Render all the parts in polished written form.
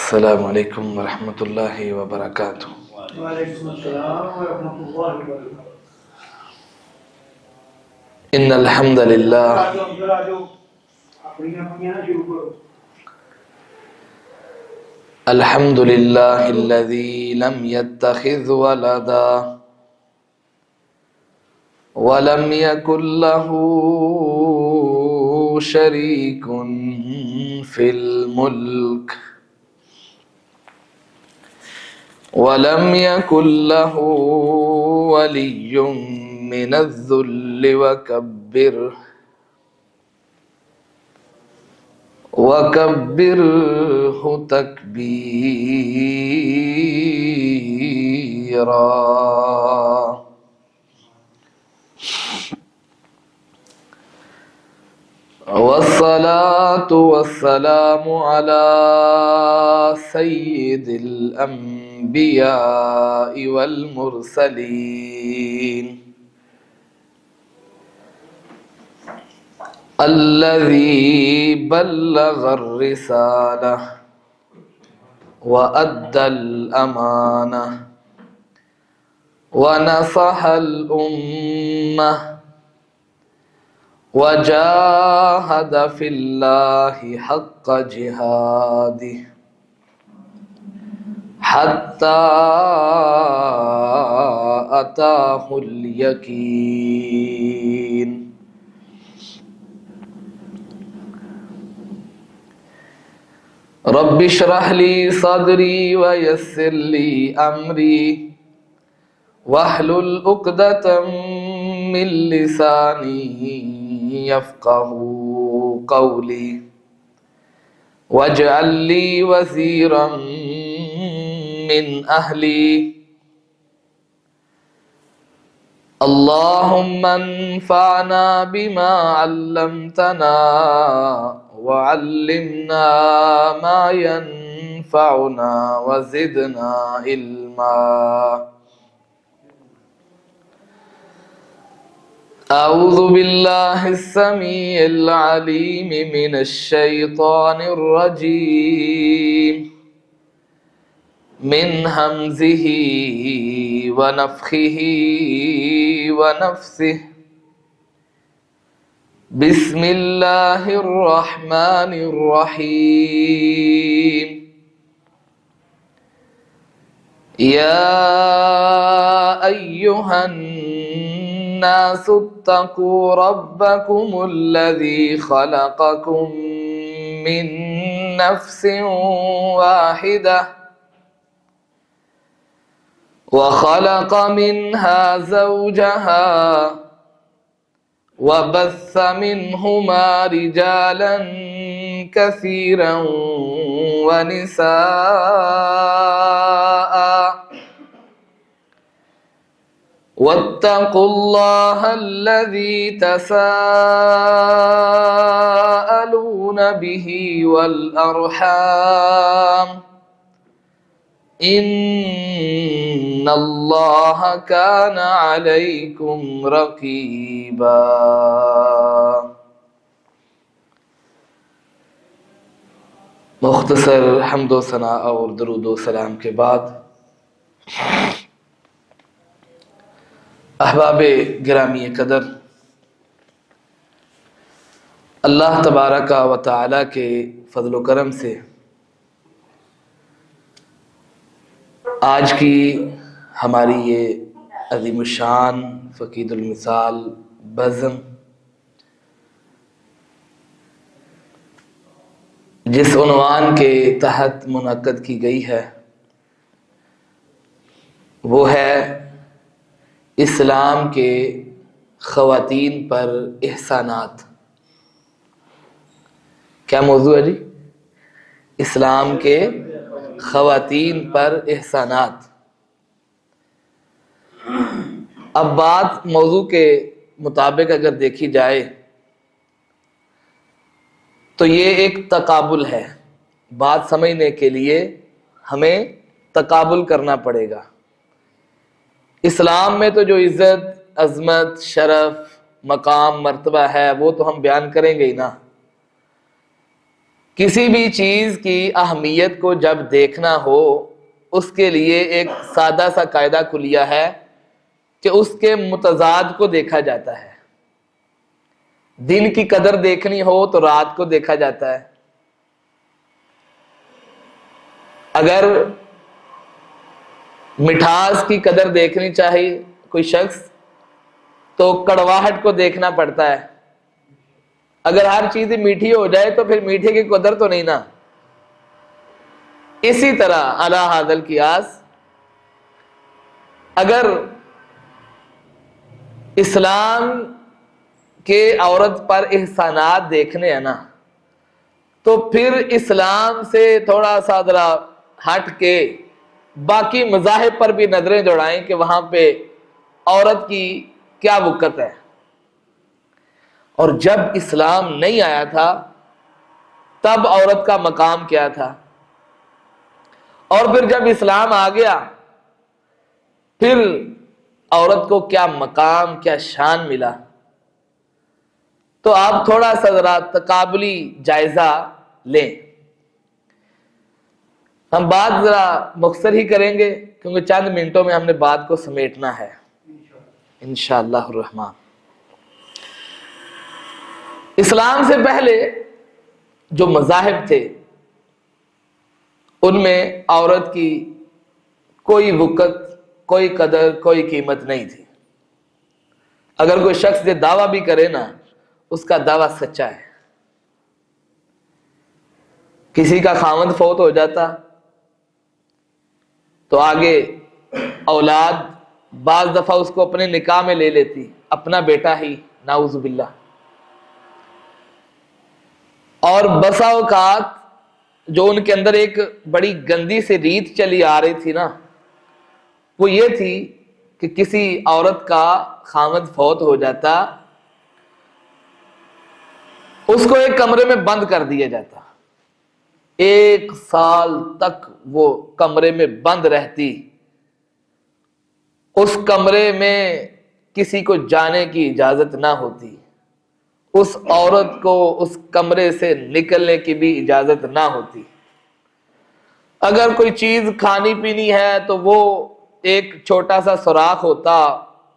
السلام علیکم ورحمۃ اللہ وبرکاتہ۔ وعلیکم السلام ورحمۃ اللہ وبرکاتہ۔ ان الحمد للہ الحمد للہ الذی لم يتخذ ولدا ولم يكن له شریک فی الملک ولم يكن له ولی من الذل وكبره تكبيرا۔ والصلاة والسلام على سيد الأنبياء والمرسلين الذي بلغ الرسالة وأدى الأمانة ونصح الأمة وجاهد في الله حق جهاده حتى أتاه اليقين۔ رب اشرح لي صدري ويسر لي أمري واحلل عقدة من لساني يفقهوا قولي واجعل لي وزيرا من أهلي اللهم انفعنا بما علمتنا وعلمنا ما ينفعنا وزدنا علما۔ أعوذ بالله السميع العليم من الشيطان الرجيم من همزه ونفخه ونفثه بسم الله الرحمن الرحيم۔ يا أيها الناس اتقوا ربكم الذي خلقكم من نفس واحدة وخلق منها زوجها وبث منهما رجالا كثيرا ونساء واتقوا الله الذي تساءلون به والأرحام ان اللہ کان علیکم رقیبا۔ مختصر حمد و ثناء اور درود و سلام کے بعد احباب گرامی قدر، اللہ تبارک و تعالی کے فضل و کرم سے آج کی ہماری یہ عظیم الشان فقید المثال بزم جس عنوان کے تحت منعقد کی گئی ہے وہ ہے اسلام کے خواتین پر احسانات۔ کیا موضوع ہے جی؟ اسلام کے خواتین پر احسانات۔ اب بات موضوع کے مطابق اگر دیکھی جائے تو یہ ایک تقابل ہے۔ بات سمجھنے کے لیے ہمیں تقابل کرنا پڑے گا۔ اسلام میں تو جو عزت، عظمت، شرف، مقام، مرتبہ ہے وہ تو ہم بیان کریں گے ہی نا، کسی بھی چیز کی اہمیت کو جب دیکھنا ہو اس کے لیے ایک سادہ سا قاعدہ کلیہ ہے کہ اس کے متضاد کو دیکھا جاتا ہے۔ دن کی قدر دیکھنی ہو تو رات کو دیکھا جاتا ہے، اگر مٹھاس کی قدر دیکھنی چاہیے کوئی شخص تو کڑواہٹ کو دیکھنا پڑتا ہے، اگر ہر چیز میٹھی ہو جائے تو پھر میٹھے کی قدر تو نہیں نا۔ اسی طرح علی ھذا القیاس اگر اسلام کے عورت پر احسانات دیکھنے ہیں نا تو پھر اسلام سے تھوڑا سا ذرا ہٹ کے باقی مذاہب پر بھی نظریں دوڑائیں کہ وہاں پہ عورت کی کیا وقت ہے۔ اور جب اسلام نہیں آیا تھا تب عورت کا مقام کیا تھا، اور پھر جب اسلام آ گیا پھر عورت کو کیا مقام کیا شان ملا۔ تو آپ تھوڑا سا ذرا تقابلی جائزہ لیں۔ ہم بات ذرا مختصر ہی کریں گے کیونکہ چند منٹوں میں ہم نے بات کو سمیٹنا ہے انشاءاللہ الرحمن۔ اسلام سے پہلے جو مذاہب تھے ان میں عورت کی کوئی وقت، کوئی قدر، کوئی قیمت نہیں تھی۔ اگر کوئی شخص یہ دعویٰ بھی کرے نا اس کا دعویٰ سچا ہے۔ کسی کا خاوند فوت ہو جاتا تو آگے اولاد بعض دفعہ اس کو اپنے نکاح میں لے لیتی، اپنا بیٹا ہی، نعوذ باللہ۔ اور بسا اوقات جو ان کے اندر ایک بڑی گندی سی ریت چلی آ رہی تھی نا وہ یہ تھی کہ کسی عورت کا خاوند فوت ہو جاتا، اس کو ایک کمرے میں بند کر دیا جاتا، 1 سال تک وہ کمرے میں بند رہتی، اس کمرے میں کسی کو جانے کی اجازت نہ ہوتی، اس عورت کو اس کمرے سے نکلنے کی بھی اجازت نہ ہوتی۔ اگر کوئی چیز کھانی پینی ہے تو وہ ایک چھوٹا سا سوراخ ہوتا،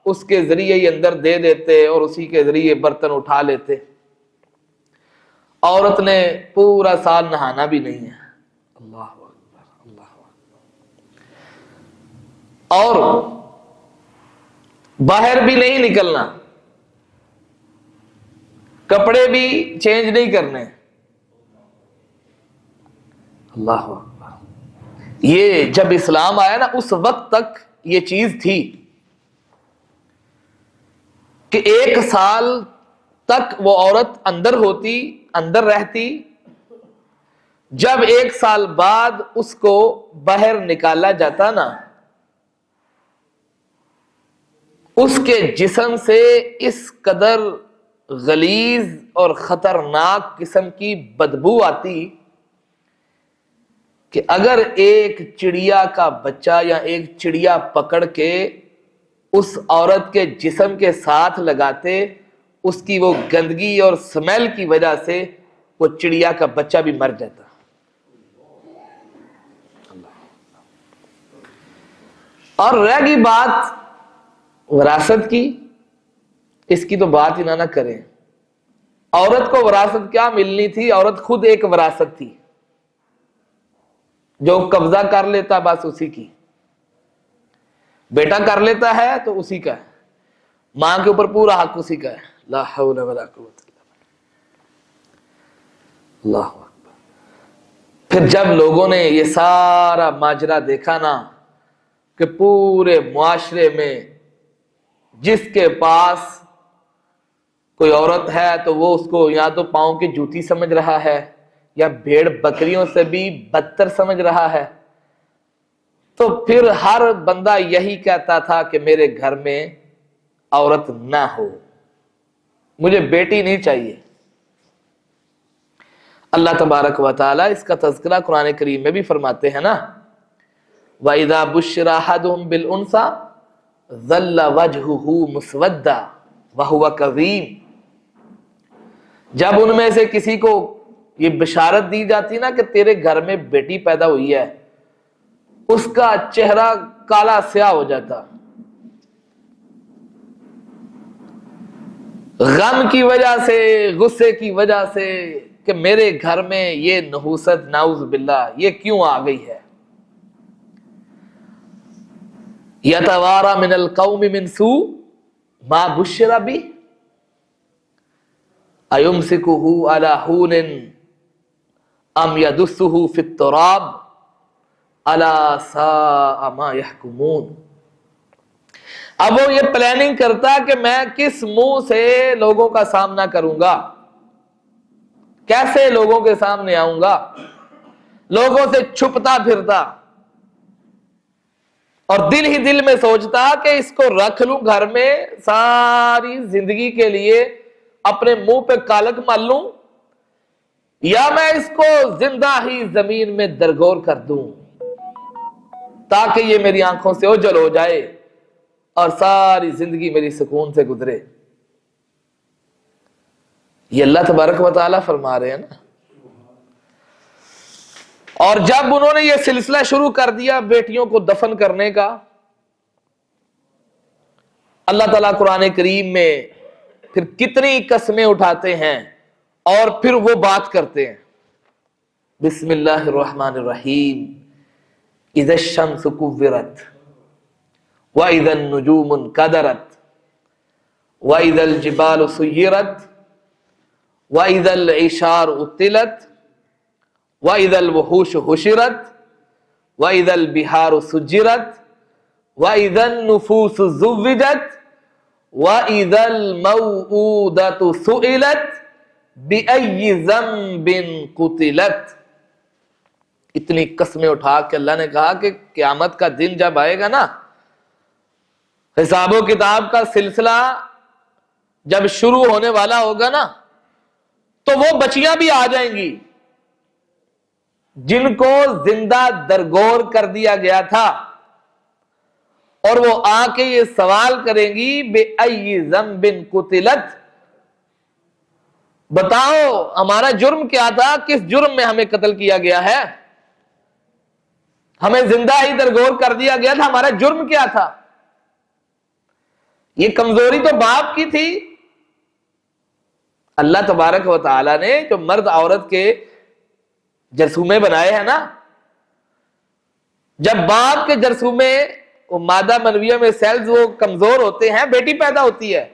اس کے ذریعے ہی اندر دے دیتے اور اسی کے ذریعے برتن اٹھا لیتے۔ عورت نے پورا سال نہانا بھی نہیں ہے، اللہ اکبر اللہ اکبر، اور باہر بھی نہیں نکلنا، کپڑے بھی چینج نہیں کرنے، اللہ اکبر۔ یہ جب اسلام آیا نا اس وقت تک یہ چیز تھی کہ 1 سال تک وہ عورت اندر ہوتی، اندر رہتی، جب 1 سال بعد اس کو باہر نکالا جاتا نا اس کے جسم سے اس قدر غلیظ اور خطرناک قسم کی بدبو آتی کہ اگر ایک چڑیا کا بچہ یا ایک چڑیا پکڑ کے اس عورت کے جسم کے ساتھ لگاتے، اس کی وہ گندگی اور سمیل کی وجہ سے وہ چڑیا کا بچہ بھی مر جاتا۔ اور رہ گئی بات وراثت کی، اس کی تو بات ہی نہ کریں۔ عورت کو وراثت کیا ملنی تھی؟ عورت خود ایک وراثت تھی، جو قبضہ کر لیتا بس اسی کی، بیٹا کر لیتا ہے تو اسی کا ہے، ماں کے اوپر پورا حق اسی کا ہے۔ لا حول ولا قوت الا باللہ، اللہ اکبر۔ پھر جب لوگوں نے یہ سارا ماجرا دیکھا نا کہ پورے معاشرے میں جس کے پاس کوئی عورت ہے تو وہ اس کو یا تو پاؤں کی جوتی سمجھ رہا ہے یا بھیڑ بکریوں سے بھی بدتر سمجھ رہا ہے، تو پھر ہر بندہ یہی کہتا تھا کہ میرے گھر میں عورت نہ ہو، مجھے بیٹی نہیں چاہیے۔ اللہ تبارک و تعالی اس کا تذکرہ قرآن کریم میں بھی فرماتے ہیں نا، وَإِذَا بُشِّرَ أَحَدُهُم بِالْأُنثَىٰ ظَلَّ وَجْهُهُ مُسْوَدًّا وَهُوَ كَظِيمٌ، جب ان میں سے کسی کو یہ بشارت دی جاتی نا کہ تیرے گھر میں بیٹی پیدا ہوئی ہے، اس کا چہرہ کالا سیاہ ہو جاتا، غم کی وجہ سے، غصے کی وجہ سے کہ میرے گھر میں یہ نحوست نعوذ باللہ یہ کیوں آ گئی ہے۔ یتوارا من القوم من سوء ما بشر بہ ایمسکہ علی ہون ام یدسہ فی التراب الا ساء ما یحکمون۔ اب وہ یہ پلاننگ کرتا کہ میں کس منہ سے لوگوں کا سامنا کروں گا، کیسے لوگوں کے سامنے آؤں گا، لوگوں سے چھپتا پھرتا، اور دل ہی دل میں سوچتا کہ اس کو رکھ لوں گھر میں ساری زندگی کے لیے، اپنے منہ پہ کالک مال لوں، یا میں اس کو زندہ ہی زمین میں درگور کر دوں تاکہ یہ میری آنکھوں سے اوجھل ہو جائے اور ساری زندگی میری سکون سے گزرے۔ یہ اللہ تبارک و تعالیٰ فرما رہے ہیں نا۔ اور جب انہوں نے یہ سلسلہ شروع کر دیا بیٹیوں کو دفن کرنے کا، اللہ تعالیٰ قرآن کریم میں پھر کتنی قسمیں اٹھاتے ہیں اور پھر وہ بات کرتے ہیں۔ بسم اللہ الرحمن الرحیم، اذا الشمس کورت وَإِذَا النُّجُومُ انْكَدَرَتْ وَإِذَا الْجِبَالُ سُيِّرَتْ وَإِذَا الْعِشَارُ عُطِّلَتْ وَإِذَا الْوُحُوشُ حُشِرَتْ وَإِذَا الْبِحَارُ سُجِّرَتْ وَإِذَا النُّفُوسُ زُوِّجَتْ وَإِذَا الْمَوْءُودَةُ سُئِلَتْ بِأَيِّ ذَنبٍ قُتِلَتْ۔ اتنی قسمیں اٹھا کے اللہ نے کہا کہ قیامت کا دن جب آئے گا نا، حساب و کتاب کا سلسلہ جب شروع ہونے والا ہوگا نا، تو وہ بچیاں بھی آ جائیں گی جن کو زندہ درگور کر دیا گیا تھا، اور وہ آ کے یہ سوال کریں گی بِأَيِّ ذَنبٍ قُتِلَتْ، بتاؤ ہمارا جرم کیا تھا، کس جرم میں ہمیں قتل کیا گیا ہے، ہمیں زندہ ہی درگور کر دیا گیا تھا، ہمارا جرم کیا تھا۔ یہ کمزوری تو باپ کی تھی۔ اللہ تبارک و تعالی نے جو مرد عورت کے جرثومے بنائے ہیں نا، جب باپ کے جرثومے وہ مادہ منویہ میں سیلز وہ کمزور ہوتے ہیں، بیٹی پیدا ہوتی ہے۔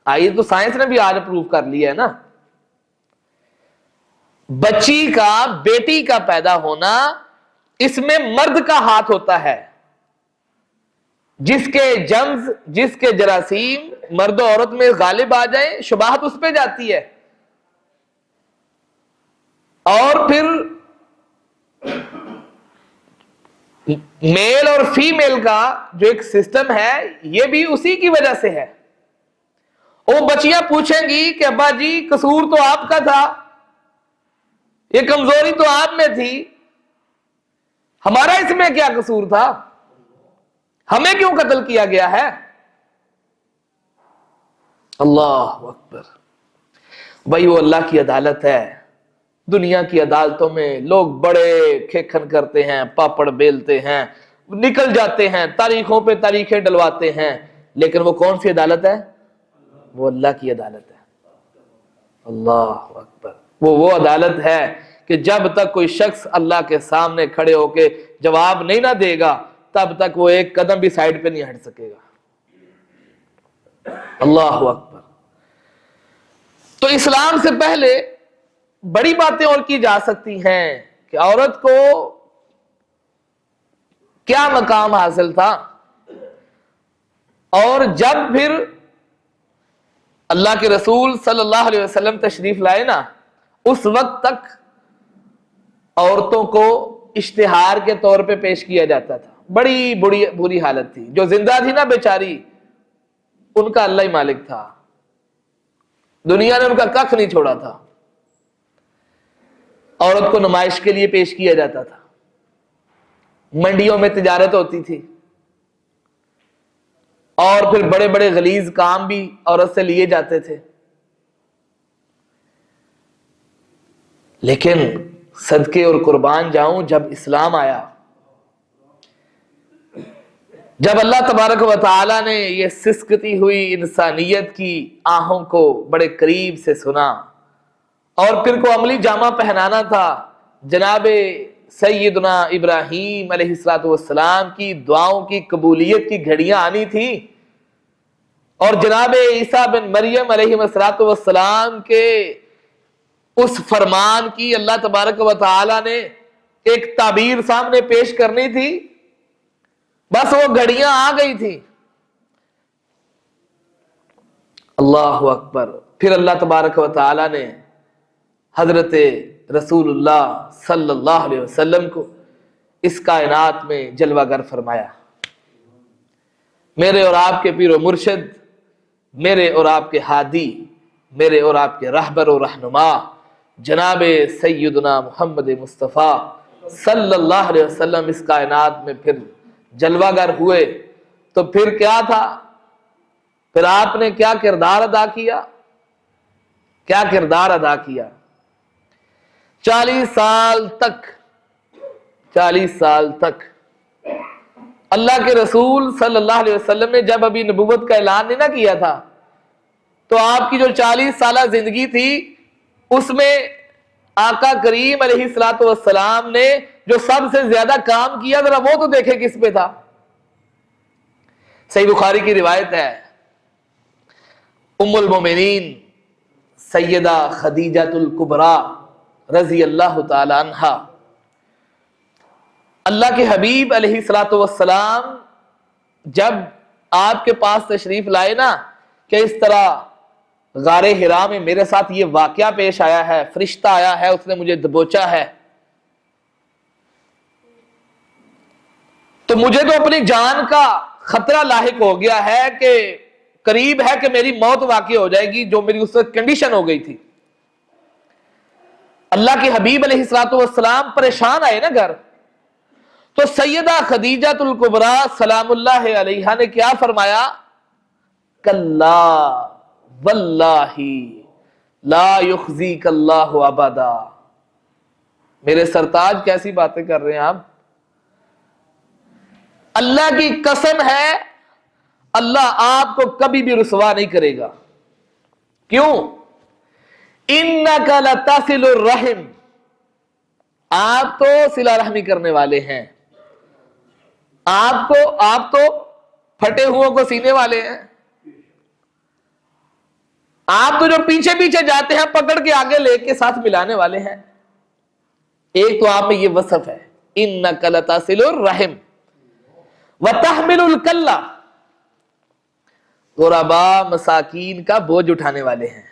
آئیے تو سائنس نے بھی آج پروف کر لیا ہے نا، بچی کا، بیٹی کا پیدا ہونا، اس میں مرد کا ہاتھ ہوتا ہے۔ جس کے جمز، جس کے جراثیم مرد و عورت میں غالب آ جائیں، شباہت اس پہ جاتی ہے، اور پھر میل اور فیمیل کا جو ایک سسٹم ہے یہ بھی اسی کی وجہ سے ہے۔ وہ بچیاں پوچھیں گی کہ ابا جی قصور تو آپ کا تھا، یہ کمزوری تو آپ میں تھی، ہمارا اس میں کیا قصور تھا، ہمیں کیوں قتل کیا گیا ہے؟ اللہ اکبر۔ بھائی وہ اللہ کی عدالت ہے۔ دنیا کی عدالتوں میں لوگ بڑے کھیکھن کرتے ہیں، پاپڑ بیلتے ہیں، نکل جاتے ہیں، تاریخوں پہ تاریخیں ڈلواتے ہیں، لیکن وہ کون سی عدالت ہے؟ وہ اللہ کی عدالت ہے۔ اللہ اکبر۔ وہ عدالت ہے کہ جب تک کوئی شخص اللہ کے سامنے کھڑے ہو کے جواب نہیں نہ دے گا، تب تک وہ ایک قدم بھی سائڈ پہ نہیں ہٹ سکے گا۔ اللہ اکبر۔ تو اسلام سے پہلے بڑی باتیں اور کی جا سکتی ہیں کہ عورت کو کیا مقام حاصل تھا، اور جب پھر اللہ کے رسول صلی اللہ علیہ وسلم تشریف لائے نا، اس وقت تک عورتوں کو اشتہار کے طور پہ پیش کیا جاتا تھا۔ بڑی بری حالت تھی۔ جو زندہ تھی نا بیچاری، ان کا اللہ ہی مالک تھا، دنیا نے ان کا کخ نہیں چھوڑا تھا۔ عورت کو نمائش کے لیے پیش کیا جاتا تھا، منڈیوں میں تجارت ہوتی تھی، اور پھر بڑے بڑے غلیظ کام بھی عورت سے لیے جاتے تھے۔ لیکن صدقے اور قربان جاؤں، جب اسلام آیا، جب اللہ تبارک و تعالی نے یہ سسکتی ہوئی انسانیت کی آہوں کو بڑے قریب سے سنا اور پھر کو عملی جامہ پہنانا تھا، جناب سیدنا ابراہیم علیہ السلام کی دعاؤں کی قبولیت کی گھڑیاں آنی تھی، اور جناب عیسیٰ بن مریم علیہ السلام کے اس فرمان کی اللہ تبارک و تعالی نے ایک تعبیر سامنے پیش کرنی تھی، بس وہ گھڑیاں آ گئی تھی۔ اللہ اکبر۔ پھر اللہ تبارک و تعالی نے حضرت رسول اللہ صلی اللہ علیہ وسلم کو اس کائنات میں جلوہ گر فرمایا۔ میرے اور آپ کے پیر و مرشد، میرے اور آپ کے ہادی، میرے اور آپ کے رہبر و رہنما جناب سیدنا محمد مصطفیٰ صلی اللہ علیہ وسلم اس کائنات میں پھر جلوہ گر ہوئے، تو پھر کیا تھا؟ پھر آپ نے کیا کردار ادا کیا؟ کیا کردار ادا کیا؟ 40 سال تک اللہ کے رسول صلی اللہ علیہ وسلم نے جب ابھی نبوت کا اعلان نہیں نہ کیا تھا، تو آپ کی جو 40 سالہ زندگی تھی اس میں آقا کریم علیہ السلام نے جو سب سے زیادہ کام کیا، ذرا وہ تو دیکھیں کس پہ تھا۔ صحیح بخاری کی روایت ہے، ام المومنین سیدہ خدیجہ الکبریٰ رضی اللہ تعالی عنہا، اللہ کے حبیب علیہ السلام جب آپ کے پاس تشریف لائے نا کہ اس طرح غار حرا میں میرے ساتھ یہ واقعہ پیش آیا ہے، فرشتہ آیا ہے، اس نے مجھے دبوچا ہے، تو مجھے تو اپنی جان کا خطرہ لاحق ہو گیا ہے کہ قریب ہے کہ میری موت واقع ہو جائے گی، جو میری اس وقت کنڈیشن ہو گئی تھی۔ اللہ کے حبیب علیہ السلام پریشان آئے نا گھر، تو سیدہ خدیجہ الکبریٰ سلام اللہ علیہا نے کیا فرمایا؟ کلا واللہ لا یخزیک اللہ ابدا۔ میرے سرتاج کیسی باتیں کر رہے ہیں آپ؟ اللہ کی قسم ہے اللہ آپ کو کبھی بھی رسوا نہیں کرے گا۔ کیوں؟ انک لتصل الرحم، آپ تو صلہ رحمی کرنے والے ہیں، آپ تو پھٹے ہوئوں کو سینے والے ہیں، آپ تو جو پیچھے پیچھے جاتے ہیں پکڑ کے آگے لے کے ساتھ ملانے والے ہیں۔ ایک تو آپ میں یہ وصف ہے، انک لتصل الرحم وتحمل الکلہ، غرباء مساکین کا بوجھ اٹھانے والے ہیں۔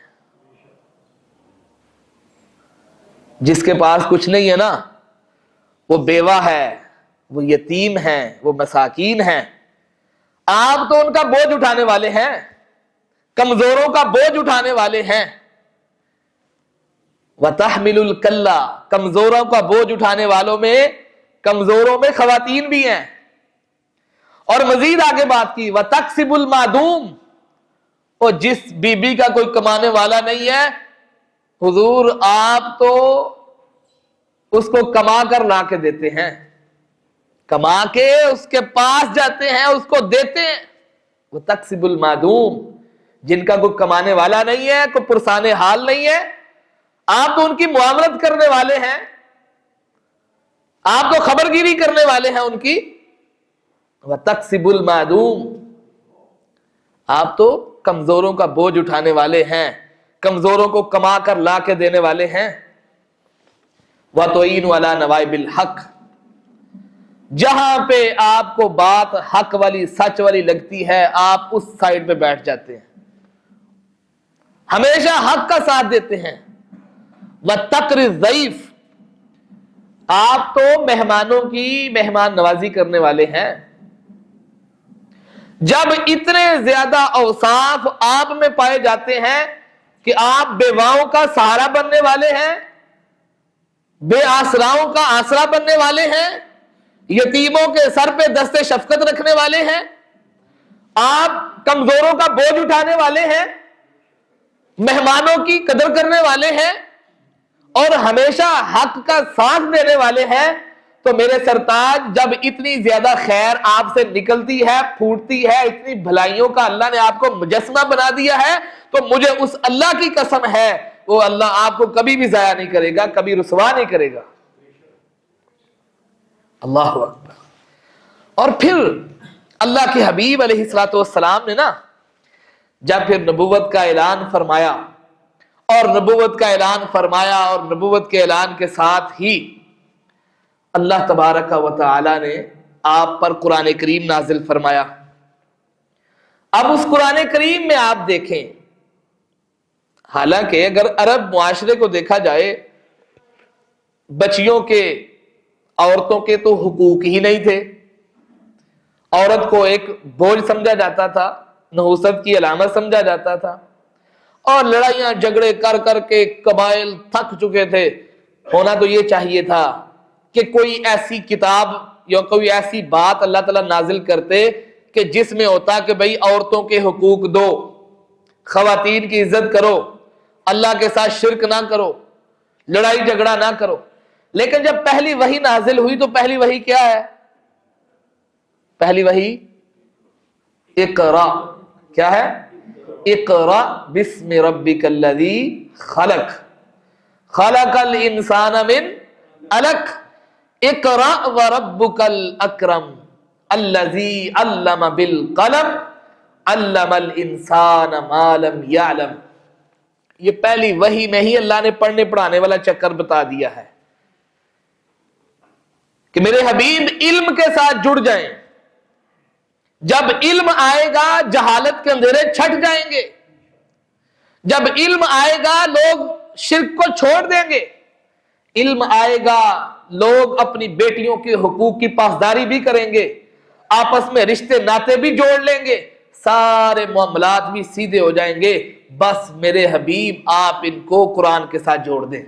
جس کے پاس کچھ نہیں ہے نا، وہ بیوہ ہے، وہ یتیم ہیں، وہ مساکین ہیں، آپ تو ان کا بوجھ اٹھانے والے ہیں، کمزوروں کا بوجھ اٹھانے والے ہیں۔ وَتَحْمِلُ الْكَلَّةَ، کمزوروں کا بوجھ اٹھانے والوں میں کمزوروں میں خواتین بھی ہیں۔ اور مزید آگے بات کی، وَتَقْسِبُ الْمَعْدُومَ، اور جس بی بی کا کوئی کمانے والا نہیں ہے، حضور آپ تو اس کو کما کر لا کے دیتے ہیں، کما کے اس کے پاس جاتے ہیں، اس کو دیتے ہیں۔ وَتَقْسِبُ الْمَعْدُومَ، جن کا کوئی کمانے والا نہیں ہے، کوئی پرسان حال نہیں ہے، آپ تو ان کی معاملت کرنے والے ہیں، آپ تو خبر گیری کرنے والے ہیں ان کی۔ وَتَقْسِبُ الْمَعْدُومَ، آپ تو کمزوروں کا بوجھ اٹھانے والے ہیں، کمزوروں کو کما کر لا کے دینے والے ہیں۔ وَتُعِينُ عَلَى نَوَائِبِ الْحَقِّ، جہاں پہ آپ کو بات حق والی سچ والی لگتی ہے آپ اس سائڈ پہ بیٹھ جاتے ہیں، ہمیشہ حق کا ساتھ دیتے ہیں۔ وَتَقْرِ الضَّيْفِ، آپ تو مہمانوں کی مہمان نوازی کرنے والے ہیں۔ جب اتنے زیادہ اوصاف آپ میں پائے جاتے ہیں کہ آپ بیواؤں کا سہارا بننے والے ہیں، بے آسراؤں کا آسرا بننے والے ہیں، یتیموں کے سر پہ دست شفقت رکھنے والے ہیں، آپ کمزوروں کا بوجھ اٹھانے والے ہیں، مہمانوں کی قدر کرنے والے ہیں، اور ہمیشہ حق کا ساتھ دینے والے ہیں، تو میرے سرتاج جب اتنی زیادہ خیر آپ سے نکلتی ہے، پھوٹتی ہے، اتنی بھلائیوں کا اللہ نے آپ کو مجسمہ بنا دیا ہے، تو مجھے اس اللہ کی قسم ہے وہ اللہ آپ کو کبھی بھی ضائع نہیں کرے گا، کبھی رسوا نہیں کرے گا۔ اللہ اکبر۔ اور پھر اللہ کے حبیب علیہ الصلوۃ والسلام نے نا جب پھر نبوت کا اعلان فرمایا، اور نبوت کا اعلان فرمایا، اور نبوت کے اعلان کے ساتھ ہی اللہ تبارک و تعالی نے آپ پر قرآن کریم نازل فرمایا۔ اب اس قرآن کریم میں آپ دیکھیں، حالانکہ اگر عرب معاشرے کو دیکھا جائے، بچیوں کے، عورتوں کے تو حقوق ہی نہیں تھے، عورت کو ایک بوجھ سمجھا جاتا تھا، نحوست کی علامت سمجھا جاتا تھا، اور لڑائیاں جھگڑے کر کر کے قبائل تھک چکے تھے۔ ہونا تو یہ چاہیے تھا کہ کوئی ایسی کتاب یا کوئی ایسی بات اللہ تعالیٰ نازل کرتے کہ جس میں ہوتا کہ بھئی عورتوں کے حقوق دو، خواتین کی عزت کرو، اللہ کے ساتھ شرک نہ کرو، لڑائی جھگڑا نہ کرو۔ لیکن جب پہلی وحی نازل ہوئی تو پہلی وحی کیا ہے؟ پہلی وحی اقرا، کیا ہے؟ اقرا بسم ربک الذی خلق، خلق الانسان من علق، اقرا وربک الاکرم الذی علم بالقلم علم الانسان ما لم یعلم۔ یہ پہلی وحی میں ہی اللہ نے پڑھنے پڑھانے والا چکر بتا دیا ہے کہ میرے حبیب علم کے ساتھ جڑ جائیں۔ جب علم آئے گا جہالت کے اندھیرے چھٹ جائیں گے، جب علم آئے گا لوگ شرک کو چھوڑ دیں گے، علم آئے گا لوگ اپنی بیٹیوں کے حقوق کی پاسداری بھی کریں گے، آپس میں رشتے ناطے بھی جوڑ لیں گے، سارے معاملات بھی سیدھے ہو جائیں گے۔ بس میرے حبیب آپ ان کو قرآن کے ساتھ جوڑ دیں۔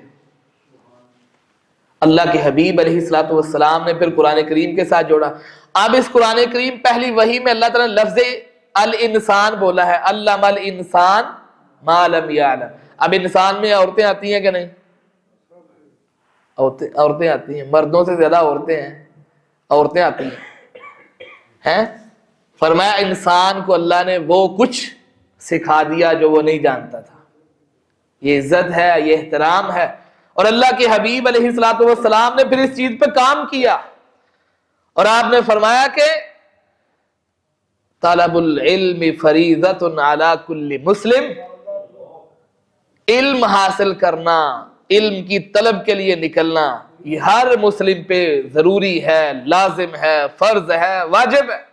اللہ کے حبیب علیہ الصلوۃ والسلام نے پھر قرآن کریم کے ساتھ جوڑا۔ اب اس قرآن کریم پہلی وحی میں اللہ تعالیٰ نے لفظ الانسان بولا ہے، علم الانسان ما لم یعلم۔ اب انسان میں عورتیں آتی ہیں کہ نہیں؟ عورتیں آتی ہیں، مردوں سے زیادہ عورتیں ہیں، عورتیں آتی ہیں۔ فرمایا انسان کو اللہ نے وہ کچھ سکھا دیا جو وہ نہیں جانتا تھا۔ یہ عزت ہے، یہ احترام ہے، اور اللہ کے حبیب علیہ الصلوۃ والسلام نے پھر اس چیز پہ کام کیا، اور آپ نے فرمایا کہ طلب العلم فریضۃ علی کل مسلم، علم حاصل کرنا، علم کی طلب کے لیے نکلنا، یہ ہر مسلم پہ ضروری ہے، لازم ہے، فرض ہے، واجب ہے۔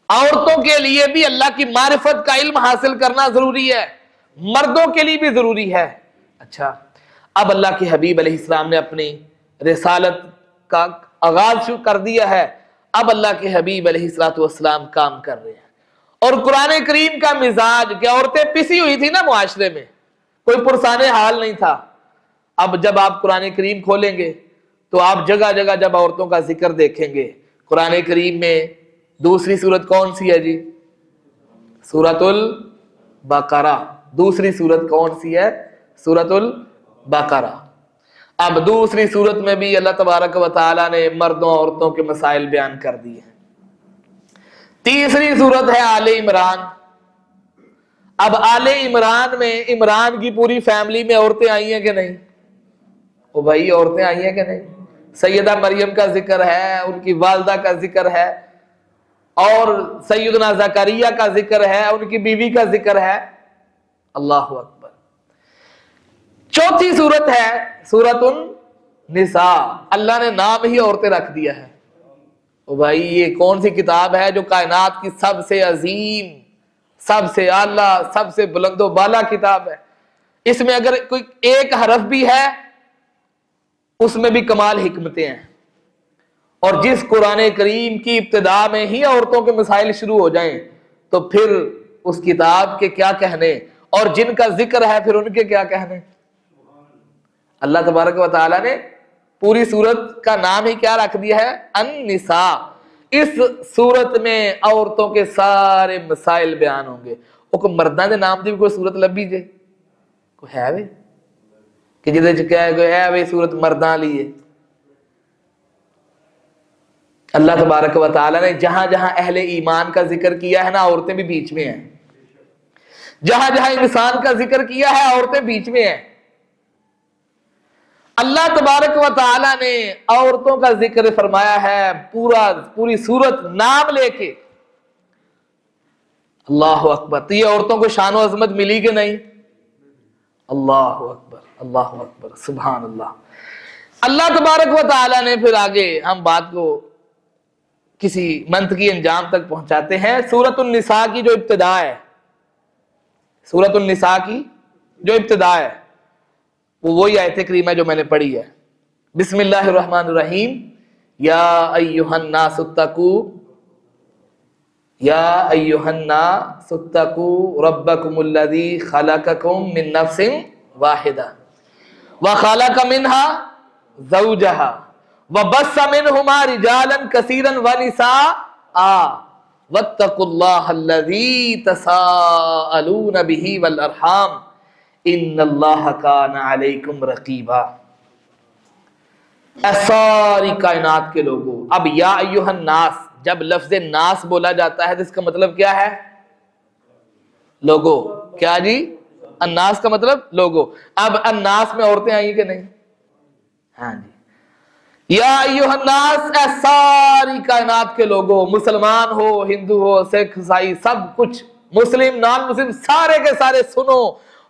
عورتوں کے لیے بھی اللہ کی معرفت کا علم حاصل کرنا ضروری ہے، مردوں کے لیے بھی ضروری ہے۔ اچھا، اب اللہ کے حبیب علیہ السلام نے اپنی رسالت کا آغاز شروع کر دیا ہے۔ اب اللہ کے حبیب علیہ الصلوۃ والسلام کام کر رہے ہیں، اور قرآن کریم کا مزاج کہ عورتیں پسی ہوئی تھی نا معاشرے میں، کوئی پرسان حال نہیں تھا۔ اب جب آپ قرآن کریم کھولیں گے تو آپ جگہ جگہ جب عورتوں کا ذکر دیکھیں گے۔ قرآن کریم میں دوسری سورت کون سی ہے جی؟ سورۃ البقرہ۔ دوسری سورت کون سی ہے؟ سورۃ البقرہ۔ اب دوسری سورت میں بھی اللہ تبارک و تعالی نے مردوں عورتوں کے مسائل بیان کر دیے ہیں۔ تیسری سورت ہے آل عمران۔ اب آل عمران میں عمران کی پوری فیملی میں عورتیں آئی ہیں کہ نہیں؟ او بھائی عورتیں آئی ہیں کہ نہیں؟ سیدہ مریم کا ذکر ہے، ان کی والدہ کا ذکر ہے، اور سیدنا زکریا کا ذکر ہے، ان کی بیوی کا ذکر ہے۔ اللہ اکبر۔ چوتھی سورت ہے سورۃ النساء، اللہ نے نام ہی عورتیں رکھ دیا ہے۔ او بھائی یہ کون سی کتاب ہے جو کائنات کی سب سے عظیم، سب سے اعلیٰ، سب سے بلند و بالا کتاب ہے؟ اس میں اگر کوئی ایک حرف بھی ہے اس میں بھی کمال حکمتیں ہیں، اور جس قرآن کریم کی ابتدا میں ہی عورتوں کے مسائل شروع ہو جائیں تو پھر اس کتاب کے کیا کہنے، اور جن کا ذکر ہے پھر ان کے کیا کہنے۔ اللہ تبارک و تعالی نے پوری سورت کا نام ہی کیا رکھ دیا ہے؟ النساء۔ اس سورت میں عورتوں کے سارے مسائل بیان ہوں گے۔ وہ کوئی مرداں دے نام دی بھی کوئی سورت لبھی جے؟ کوئی ہے وے؟ کہ جدے چ کہہ گئے ہے وے صورت مرداں لیے. اللہ تبارک و تعالی نے جہاں جہاں اہل ایمان کا ذکر کیا ہے نا عورتیں بھی بیچ میں ہیں. جہاں جہاں انسان کا ذکر کیا ہے عورتیں بیچ میں ہیں. اللہ تبارک و تعالی نے عورتوں کا ذکر فرمایا ہے پوری سورت نام لے کے. اللہ اکبر. تو یہ عورتوں کو شان و عظمت ملی کہ نہیں؟ اللہ اکبر اللہ اکبر سبحان اللہ. اللہ تبارک و تعالی نے پھر آگے ہم بات کو کسی منطقی انجام تک پہنچاتے ہیں. سورۃ النساء کی جو ابتدا ہے، سورۃ النساء کی جو ابتدا ہے وہ وہی آیت کریمہ جو میں نے پڑھی ہے. بسم اللہ الرحمن الرحیم. یا ایھا الناس اتقوا یا ایھا الناس اتقوا ربکم الذی خلقکم من نفس واحدہ وخلق منها زوجها وبث منهما رجالا كثيرا ونساء واتقوا الله الذي تساءلون به والارحام ان اللہ کان علیکم رقیبا. اے ساری کائنات کے لوگوں. اب یا ایھا الناس جب لفظ ناس بولا جاتا ہے تو اس کا مطلب کیا ہے؟ لوگو. کیا جی؟ الناس کا مطلب لوگو. اب الناس میں عورتیں آئیں کہ نہیں؟ ہاں جی. یا ایھا الناس اے ساری کائنات کے لوگوں، مسلمان ہو، ہندو ہو، سکھ، عیسائی، سب کچھ، مسلم نان مسلم، سارے کے سارے سنو.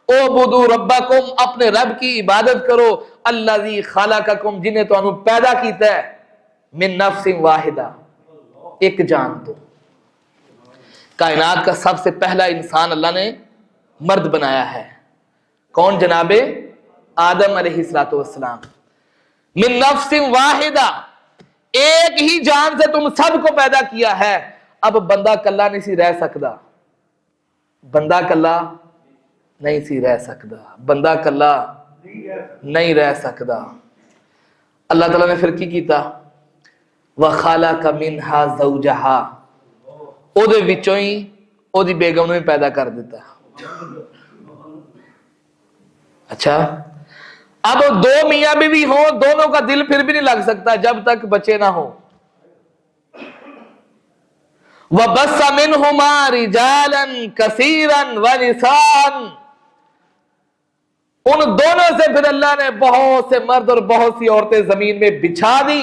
اعبدوا ربکم اپنے رب کی عبادت کرو. الذی خلقکم جنہیں تو انہوں پیدا کیتا ہے. من نفس واحدہ ایک جان تو. کائنات کا سب سے پہلا انسان اللہ نے مرد بنایا ہے. کون؟ جناب آدم علیہ السلام. من نفس واحدہ ایک ہی جان سے تم سب کو پیدا کیا ہے. اب بندہ کلا نہیں سی رہ سکتا. بندہ کلا نہیں سی رہ سکتا. بندہ کلا نہیں رہ سکتا. اللہ تعالیٰ نے پھر کی کیتا؟ وَخَلَقَ مِنْهَا زَوْجَهَا او دے وچوں ہی او دی بیگم نے پیدا کر دیتا. اچھا اب دو میاں بیوی ہوں، دونوں کا دل پھر بھی نہیں لگ سکتا جب تک بچے نہ ہوں. وَبَثَّ مِنْهُمَا رِجَالًا كَثِيرًا وَنِسَاءً ان دونوں سے پھر اللہ نے بہت سے مرد اور بہت سی عورتیں زمین میں بچھا دی.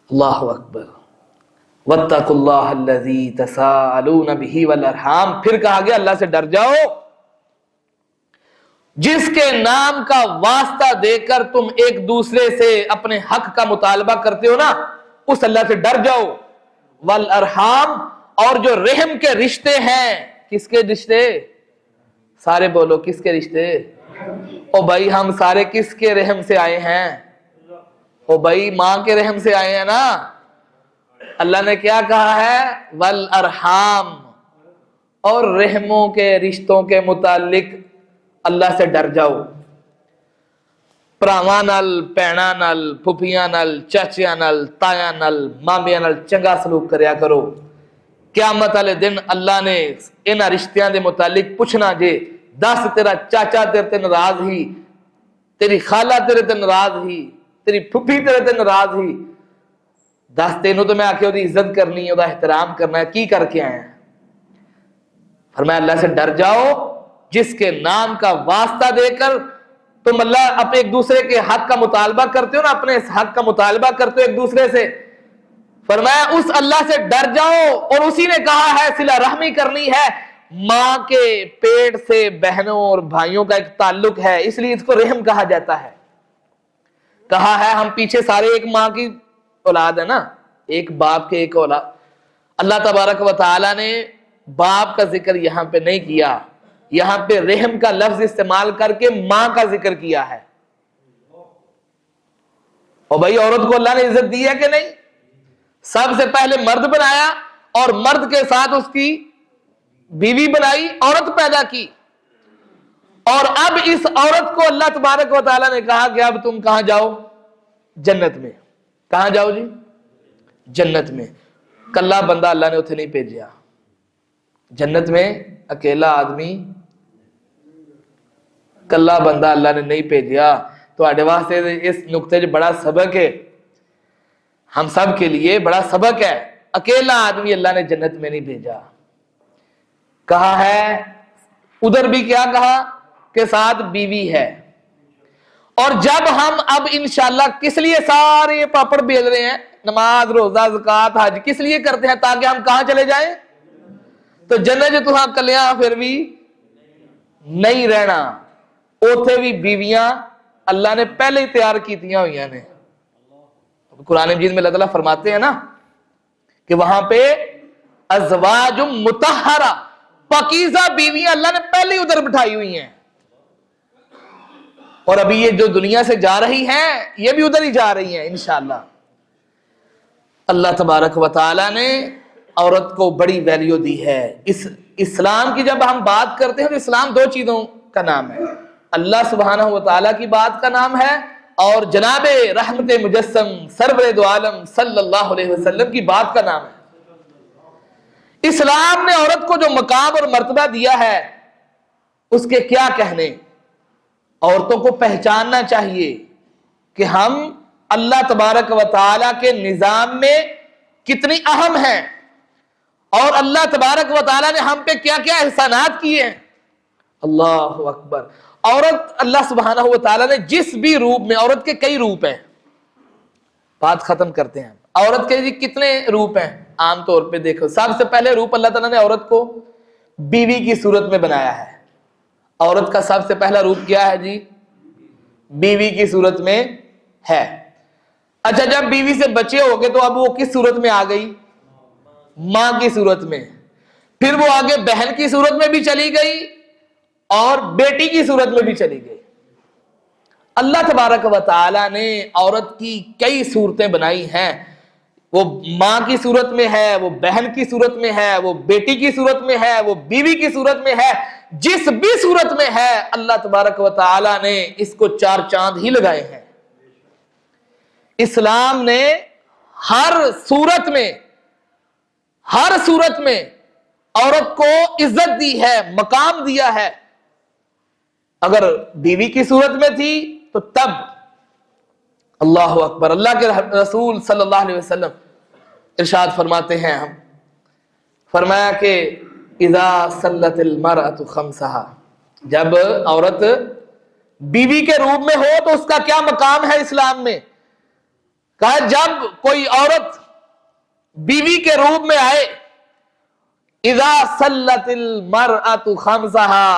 اللہ اکبر. واتقوا اللہ الذی تساءلون بہ والارحام. پھر کہا گیا اللہ سے ڈر جاؤ جس کے نام کا واسطہ دے کر تم ایک دوسرے سے اپنے حق کا مطالبہ کرتے ہو نا، اس اللہ سے ڈر جاؤ. والارحام اور جو رحم کے رشتے ہیں. کس کے رشتے؟ سارے بولو کس کے رشتے؟ او بھائی ہم سارے کس کے رحم سے آئے ہیں؟ او بھائی ماں کے رحم سے آئے ہیں نا. اللہ نے کیا کہا ہے؟ والارحام اور رحموں کے رشتوں کے متعلق اللہ سے ڈر جاؤ. ਭਰਾਵਾਂ ਨਾਲ, ਭੈਣਾਂ ਨਾਲ, ਫੁੱਫੀਆਂ ਨਾਲ, ਚਾਚਿਆਂ ਨਾਲ, ਤਾਇਆਂ ਨਾਲ, ਮਾਮਿਆਂ ਨਾਲ ਚੰਗਾ ਸਲੂਕ ਕਰਿਆ ਕਰੋ. قیامت والے دن اللہ نے انہاں رشتیاں دے متعلق پوچھنا جے دس تیرا چاچا تیرے تے ناراض ہی، تیری خالہ تیرے تے ناراض ہی، تیری پھپھی تیرے تے ناراض ہی، دس تینوں تو میں آکھے وہ دی عزت کرنی ہے، وہ دا احترام کرنا ہے، کی کر کے آئے ہیں؟ فرمایا اللہ سے ڈر جاؤ جس کے نام کا واسطہ دے کر تم اللہ اپنے ایک دوسرے کے حق کا مطالبہ کرتے ہو نا، اپنے حق کا مطالبہ کرتے ہو ایک دوسرے سے. فرمایا اس اللہ سے ڈر جاؤ. اور اسی نے کہا ہے صلہ رحمی کرنی ہے. ماں کے پیٹ سے بہنوں اور بھائیوں کا ایک تعلق ہے، اس لیے اس کو رحم کہا جاتا ہے. کہا ہے ہم پیچھے سارے ایک ماں کی اولاد ہے نا، ایک باپ کے ایک اولاد. اللہ تبارک و تعالی نے باپ کا ذکر یہاں پہ نہیں کیا، یہاں پہ رحم کا لفظ استعمال کر کے ماں کا ذکر کیا ہے. اور بھائی عورت کو اللہ نے عزت دی ہے کہ نہیں؟ سب سے پہلے مرد بنایا اور مرد کے ساتھ اس کی بیوی بنائی، عورت پیدا کی. اور اب اس عورت کو اللہ تبارک و تعالیٰ نے کہا کہ اب تم کہاں جاؤ؟ جنت میں. کہاں جاؤ جی؟ جنت میں. کلا بندہ اللہ نے اتنے نہیں بھیجا. جنت میں اکیلا آدمی کلا بندہ اللہ نے نہیں بھیجا. تواڈے واسطے اس نقطے 'چ بڑا سبق ہے, ہم سب کے لیے بڑا سبق ہے. اکیلا آدمی اللہ نے جنت میں نہیں بھیجا. کہا ہے ادھر بھی کیا کہا کہ ساتھ بیوی ہے. اور جب ہم اب انشاءاللہ کس لیے سارے پاپڑ بیل رہے ہیں, نماز روزہ زکوٰۃ حج کس لیے کرتے ہیں؟ تاکہ ہم کہاں چلے جائیں؟ تو جنت جو تہاں کلیاں پھر بھی نہیں رہنا, اوتھے بھی بیویاں اللہ نے پہلے ہی تیار کیتیاں ہوئی ہیں. قرآن مجید میں اللہ تعالیٰ فرماتے ہیں نا کہ وہاں پہ ازواج مطہرہ, پاکیزہ بیویاں اللہ نے پہلے ہی ادھر بٹھائی ہوئی ہیں. اور ابھی یہ جو دنیا سے جا رہی ہیں یہ بھی ادھر ہی جا رہی ہیں انشاءاللہ. اللہ تبارک و تعالیٰ نے عورت کو بڑی ویلیو دی ہے. اسلام کی جب ہم بات کرتے ہیں تو اسلام دو چیزوں کا نام ہے, اللہ سبحانہ و تعالیٰ کی بات کا نام ہے اور جناب رحمت مجسم سرور دو عالم صلی اللہ علیہ وسلم کی بات کا نام ہے. اسلام نے عورت کو جو مقام اور مرتبہ دیا ہے اس کے کیا کہنے. عورتوں کو پہچاننا چاہیے کہ ہم اللہ تبارک و تعالیٰ کے نظام میں کتنی اہم ہیں اور اللہ تبارک و تعالیٰ نے ہم پہ کیا کیا احسانات کیے ہیں. اللہ اکبر. عورت اللہ سبحانہ و تعالیٰ نے جس بھی روپ میں, عورت کے کئی روپ ہیں, بات ختم کرتے ہیں. عورت کے جی کتنے روپ ہیں عام طور پہ دیکھو. سب سے پہلے روپ اللہ تعالیٰ نے عورت کو بیوی کی صورت میں بنایا ہے. عورت کا سب سے پہلا روپ کیا ہے جی؟ بیوی کی صورت میں ہے. اچھا جب بیوی سے بچے ہو گئے تو اب وہ کس صورت میں آ گئی؟ ماں کی صورت میں. پھر وہ آگے بہن کی صورت میں بھی چلی گئی اور بیٹی کی صورت میں بھی چلی گئی. اللہ تبارک و تعالی نے عورت کی کئی صورتیں بنائی ہیں. وہ ماں کی صورت میں ہے, وہ بہن کی صورت میں ہے, وہ بیٹی کی صورت میں ہے, وہ بیوی کی صورت میں ہے. جس بھی صورت میں ہے اللہ تبارک و تعالی نے اس کو چار چاند ہی لگائے ہیں. اسلام نے ہر صورت میں عورت کو عزت دی ہے, مقام دیا ہے. اگر بیوی کی صورت میں تھی تو تب اللہ اکبر, اللہ کے رسول صلی اللہ علیہ وسلم ارشاد فرماتے ہیں, ہم فرمایا کہ اذا صلت المرأة خمسہا, جب عورت بیوی کے روپ میں ہو تو اس کا کیا مقام ہے اسلام میں. کہا جب کوئی عورت بیوی کے روپ میں آئے, اذا صلت المرأة خمسہا,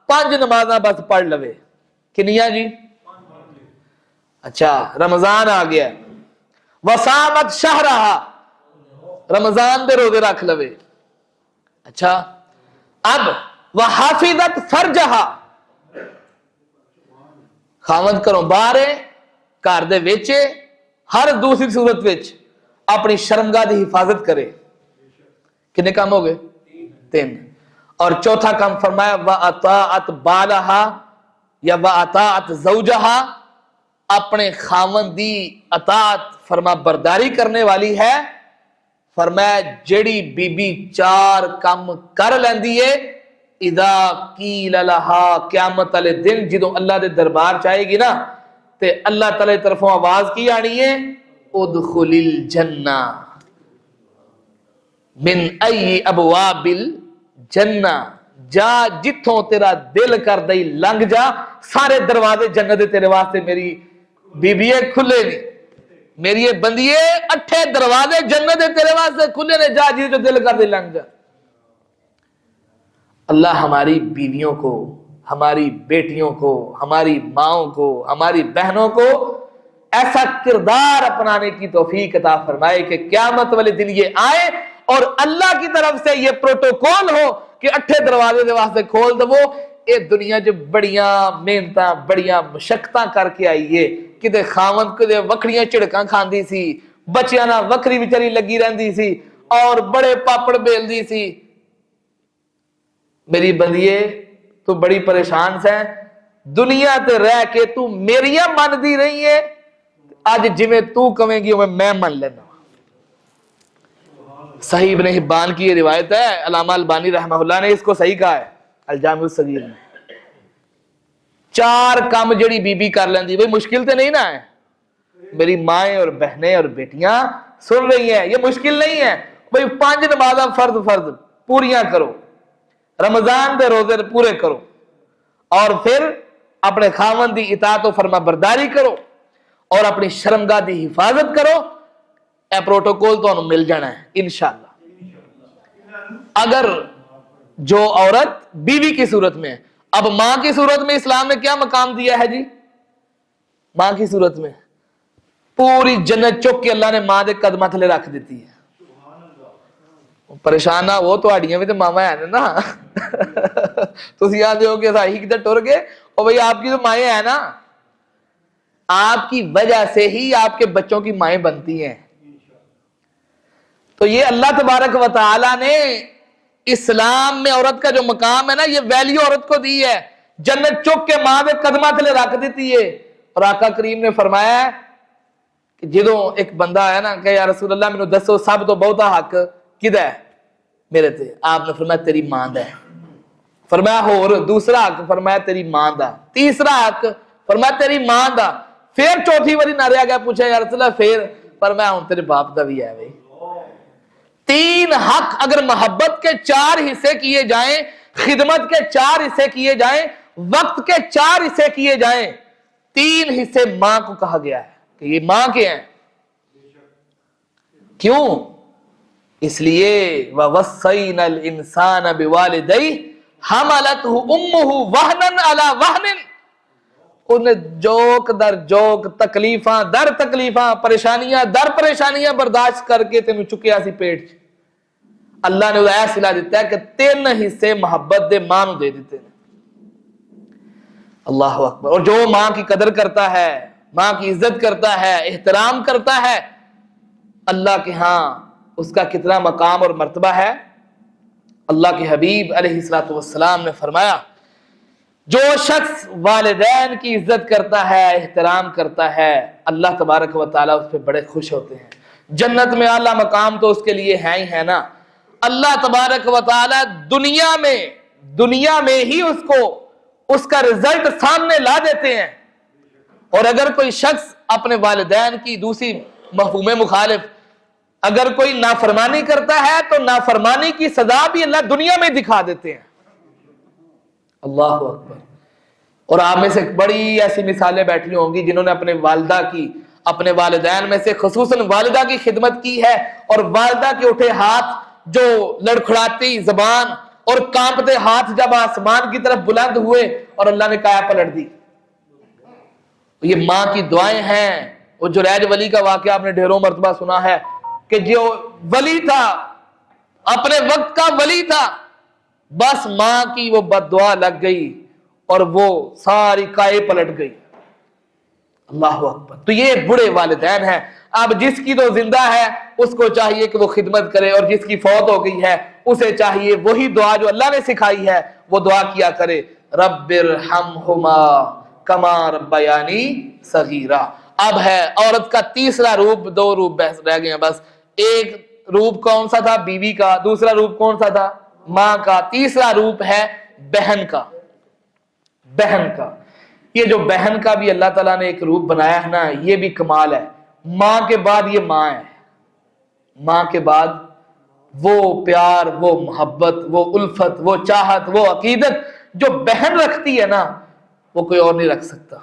5 نمازاں بس پڑھ لوے. کنیاں جی؟ اچھا رمضان آ گیا. وصامت شہرہا, رمضان دے روزے رکھ لوے. اچھا اب وحافظت فرجہا, خاوند کرو بارے گھر دے وچے ہر دوسری صورت وچ اپنی شرمگاہ دی حفاظت کرے. کتنے کام ہو گئے؟ 3. اور چوتھا کام فرمایا وَأَطَاعَتْ بَالَهَا یا وَأَطَاعَتْ زَوْجَهَا, اپنے خاوند دی اطاعت فرما برداری کرنے والی ہے. فرمایا جیڑی بی بی 4 کام کر لیندی ہے, اذا قیل لها, قیامت والے دن جدوں اللہ دے دربار چاہے گی نا تے اللہ تعالی کی طرفوں آواز کی آنی ہے, ادخل الجنہ من ای ابواب الجنہ, جا جتھوں تیرا دل کر دئی لنگ جا, سارے دروازے جنت تیرے واسطے میری بیوی کھلے نہیں, میری یہ بندیے 8 دروازے جنت تیرے واسطے کھلے نے, جا جی جو دل کر دئی لنگ جا. اللہ ہماری بیویوں کو, ہماری بیٹیوں کو, ہماری ماؤں کو, ہماری بہنوں کو ایسا کردار اپنانے کی توفیق عطا فرمائے کہ قیامت والے دن یہ آئے اور اللہ کی طرف سے یہ پروٹوکول ہو کہ 8 دروازے دے واسطے کھول دو. اے دنیا جو بڑیاں محنتاں بڑیاں مشقتاں کر کے آئیے, کدے خاوند کدے وکھڑیاں چڑکاں کھاندی سی, بچیاں نہ وکھری بیچاری لگی رہندی سی اور بڑے پاپڑ بیل دی سی. میری بندیے تو بڑی پریشان سے دنیا تے رہ کے تو میریاں من دی رہی ہے, آج جمیں تو کمیں گی میں من لینا. صحیح ابن حبان کی یہ روایت ہے, علامہ البانی رحمہ اللہ نے اس کو صحیح کہا ہے الجامع الصغیر میں. چار کام جڑی بی بی کر لیندی، بھئی مشکل تے نہیں نا ہے؟ میری مائیں اور بہنیں اور بیٹیاں سن رہی ہیں، یہ مشکل نہیں ہے بھئی 5 نمازاں فرض پوریاں کرو، رمضان دے روزے پورے کرو، اور پھر اپنے خاوند دی اطاعت و فرما برداری کرو اور اپنی شرمگاہ دی حفاظت کرو، اے پروٹوکول تو مل جانا ہے انشاءاللہ۔ اگر جو عورت بیوی کی صورت میں ہے، اب ماں کی صورت میں اسلام نے کیا مقام دیا ہے جی؟ ماں کی صورت میں پوری جنت چک کے اللہ نے ماں دے قدمہ تھلے رکھ دیتی ہے۔ پریشان نہ وہ تو اڑیاں بھی تو ماما ہے نا تسی آدھے ہو کہ صحیح کدھر ٹر گئے، اور بھئی آپ کی تو مائیں ہیں نا، آپ کی وجہ سے ہی آپ کے بچوں کی مائیں بنتی ہیں۔ تو یہ اللہ تبارک و تعالی نے اسلام میں عورت کا جو مقام ہے نا، یہ ویلیو عورت کو دی ہے، جنت چک کے ماں دے قدمہ تھلے رکھ دیتی ہے۔ اور آقا کریم نے فرمایا ہے کہ جدوں ایک بندہ ہے نا کہ یا رسول اللہ مینوں دسو سب تو بہتا حق کدھا ہے میرے تے؟ آپ نے فرمایا تیری ماں دا ہے۔ فرمایا اور دوسرا حق؟ فرمایا تیری ماں دا۔ تیسرا حق؟ فرمایا تیری ماں دا۔ پھر چوتھی باری نہ رہا گیا، پوچھا یا رسول اللہ پھر؟ فرمایا ہن تیرے باپ دا بھی ہے بھائی۔ 3 حق اگر محبت کے 4 حصے کیے جائیں، خدمت کے 4 حصے کیے جائیں، وقت کے 4 حصے کیے جائیں، 3 حصے ماں کو کہا گیا ہے کہ یہ ماں کے ہیں۔ کیوں؟ اس لیے وَوَصَّيْنَا الْإِنسَانَ بِوَالِدَيْهِ حَمَلَتْهُ أُمُّهُ وَهْنًا عَلَى وَهْنٍ، انہیں جوک در جوک، تکلیفاں در تکلیفاں، پریشانیاں در پریشانیاں برداشت کر کے تینوں چکیا سی پیٹ چ۔ اللہ نے ایسا صلہ دیتا ہے کہ 3 حصے محبت دے ماں نو دے دیتے ہیں۔ اللہ اکبر۔ اور جو ماں کی قدر کرتا ہے، ماں کی عزت کرتا ہے، احترام کرتا ہے، اللہ کے ہاں اس کا کتنا مقام اور مرتبہ ہے۔ اللہ کے حبیب علیہ السلام نے فرمایا جو شخص والدین کی عزت کرتا ہے، احترام کرتا ہے، اللہ تبارک و تعالیٰ اس پہ بڑے خوش ہوتے ہیں۔ جنت میں اعلیٰ مقام تو اس کے لیے ہے ہی ہے نا۔ اللہ تبارک و تعالیٰ دنیا میں ہی اس کو اس کا رزلٹ سامنے لا دیتے ہیں۔ اور اگر کوئی شخص اپنے والدین کی دوسری مفہوم مخالف اگر کوئی نافرمانی کرتا ہے تو نافرمانی کی سزا بھی اللہ دنیا میں دکھا دیتے ہیں۔ اللہ اکبر۔ اور آپ میں سے بڑی ایسی مثالیں بیٹھی ہوں گی جنہوں نے اپنے والدہ کی، اپنے والدین میں سے خصوصاً والدہ کی خدمت کی ہے، اور والدہ کے اٹھے ہاتھ جو لڑکھڑاتی زبان اور کانپتے ہاتھ جب آسمان کی طرف بلند ہوئے اور اللہ نے کایا پلٹ دی۔ یہ ماں کی دعائیں ہیں۔ وہ جریج ولی کا واقعہ آپ نے ڈھیروں مرتبہ سنا ہے کہ جو ولی تھا، اپنے وقت کا ولی تھا، بس ماں کی وہ بد دعا لگ گئی اور وہ ساری کائے پلٹ گئی۔ اللہ اکبر۔ تو یہ بڑے والدین ہیں۔ اب جس کی تو زندہ ہے اس کو چاہیے کہ وہ خدمت کرے، اور جس کی فوت ہو گئی ہے اسے چاہیے وہی دعا جو اللہ نے سکھائی ہے وہ دعا کیا کرے، رب ارحمہما کما ربیانی صغیرا۔ اب ہے عورت کا تیسرا روپ، 2 روپ بحث رہ گئے ہیں بس۔ ایک روپ کون سا تھا؟ بیوی کا۔ دوسرا روپ کون سا تھا؟ ماں کا۔ تیسرا روپ ہے بہن کا۔ بہن کا، یہ جو بہن کا بھی اللہ تعالیٰ نے ایک روپ بنایا ہے نا، یہ بھی کمال ہے۔ ماں کے بعد یہ ماں ہے۔ ماں کے بعد وہ پیار، وہ محبت، وہ الفت، وہ چاہت، وہ عقیدت جو بہن رکھتی ہے نا، وہ کوئی اور نہیں رکھ سکتا۔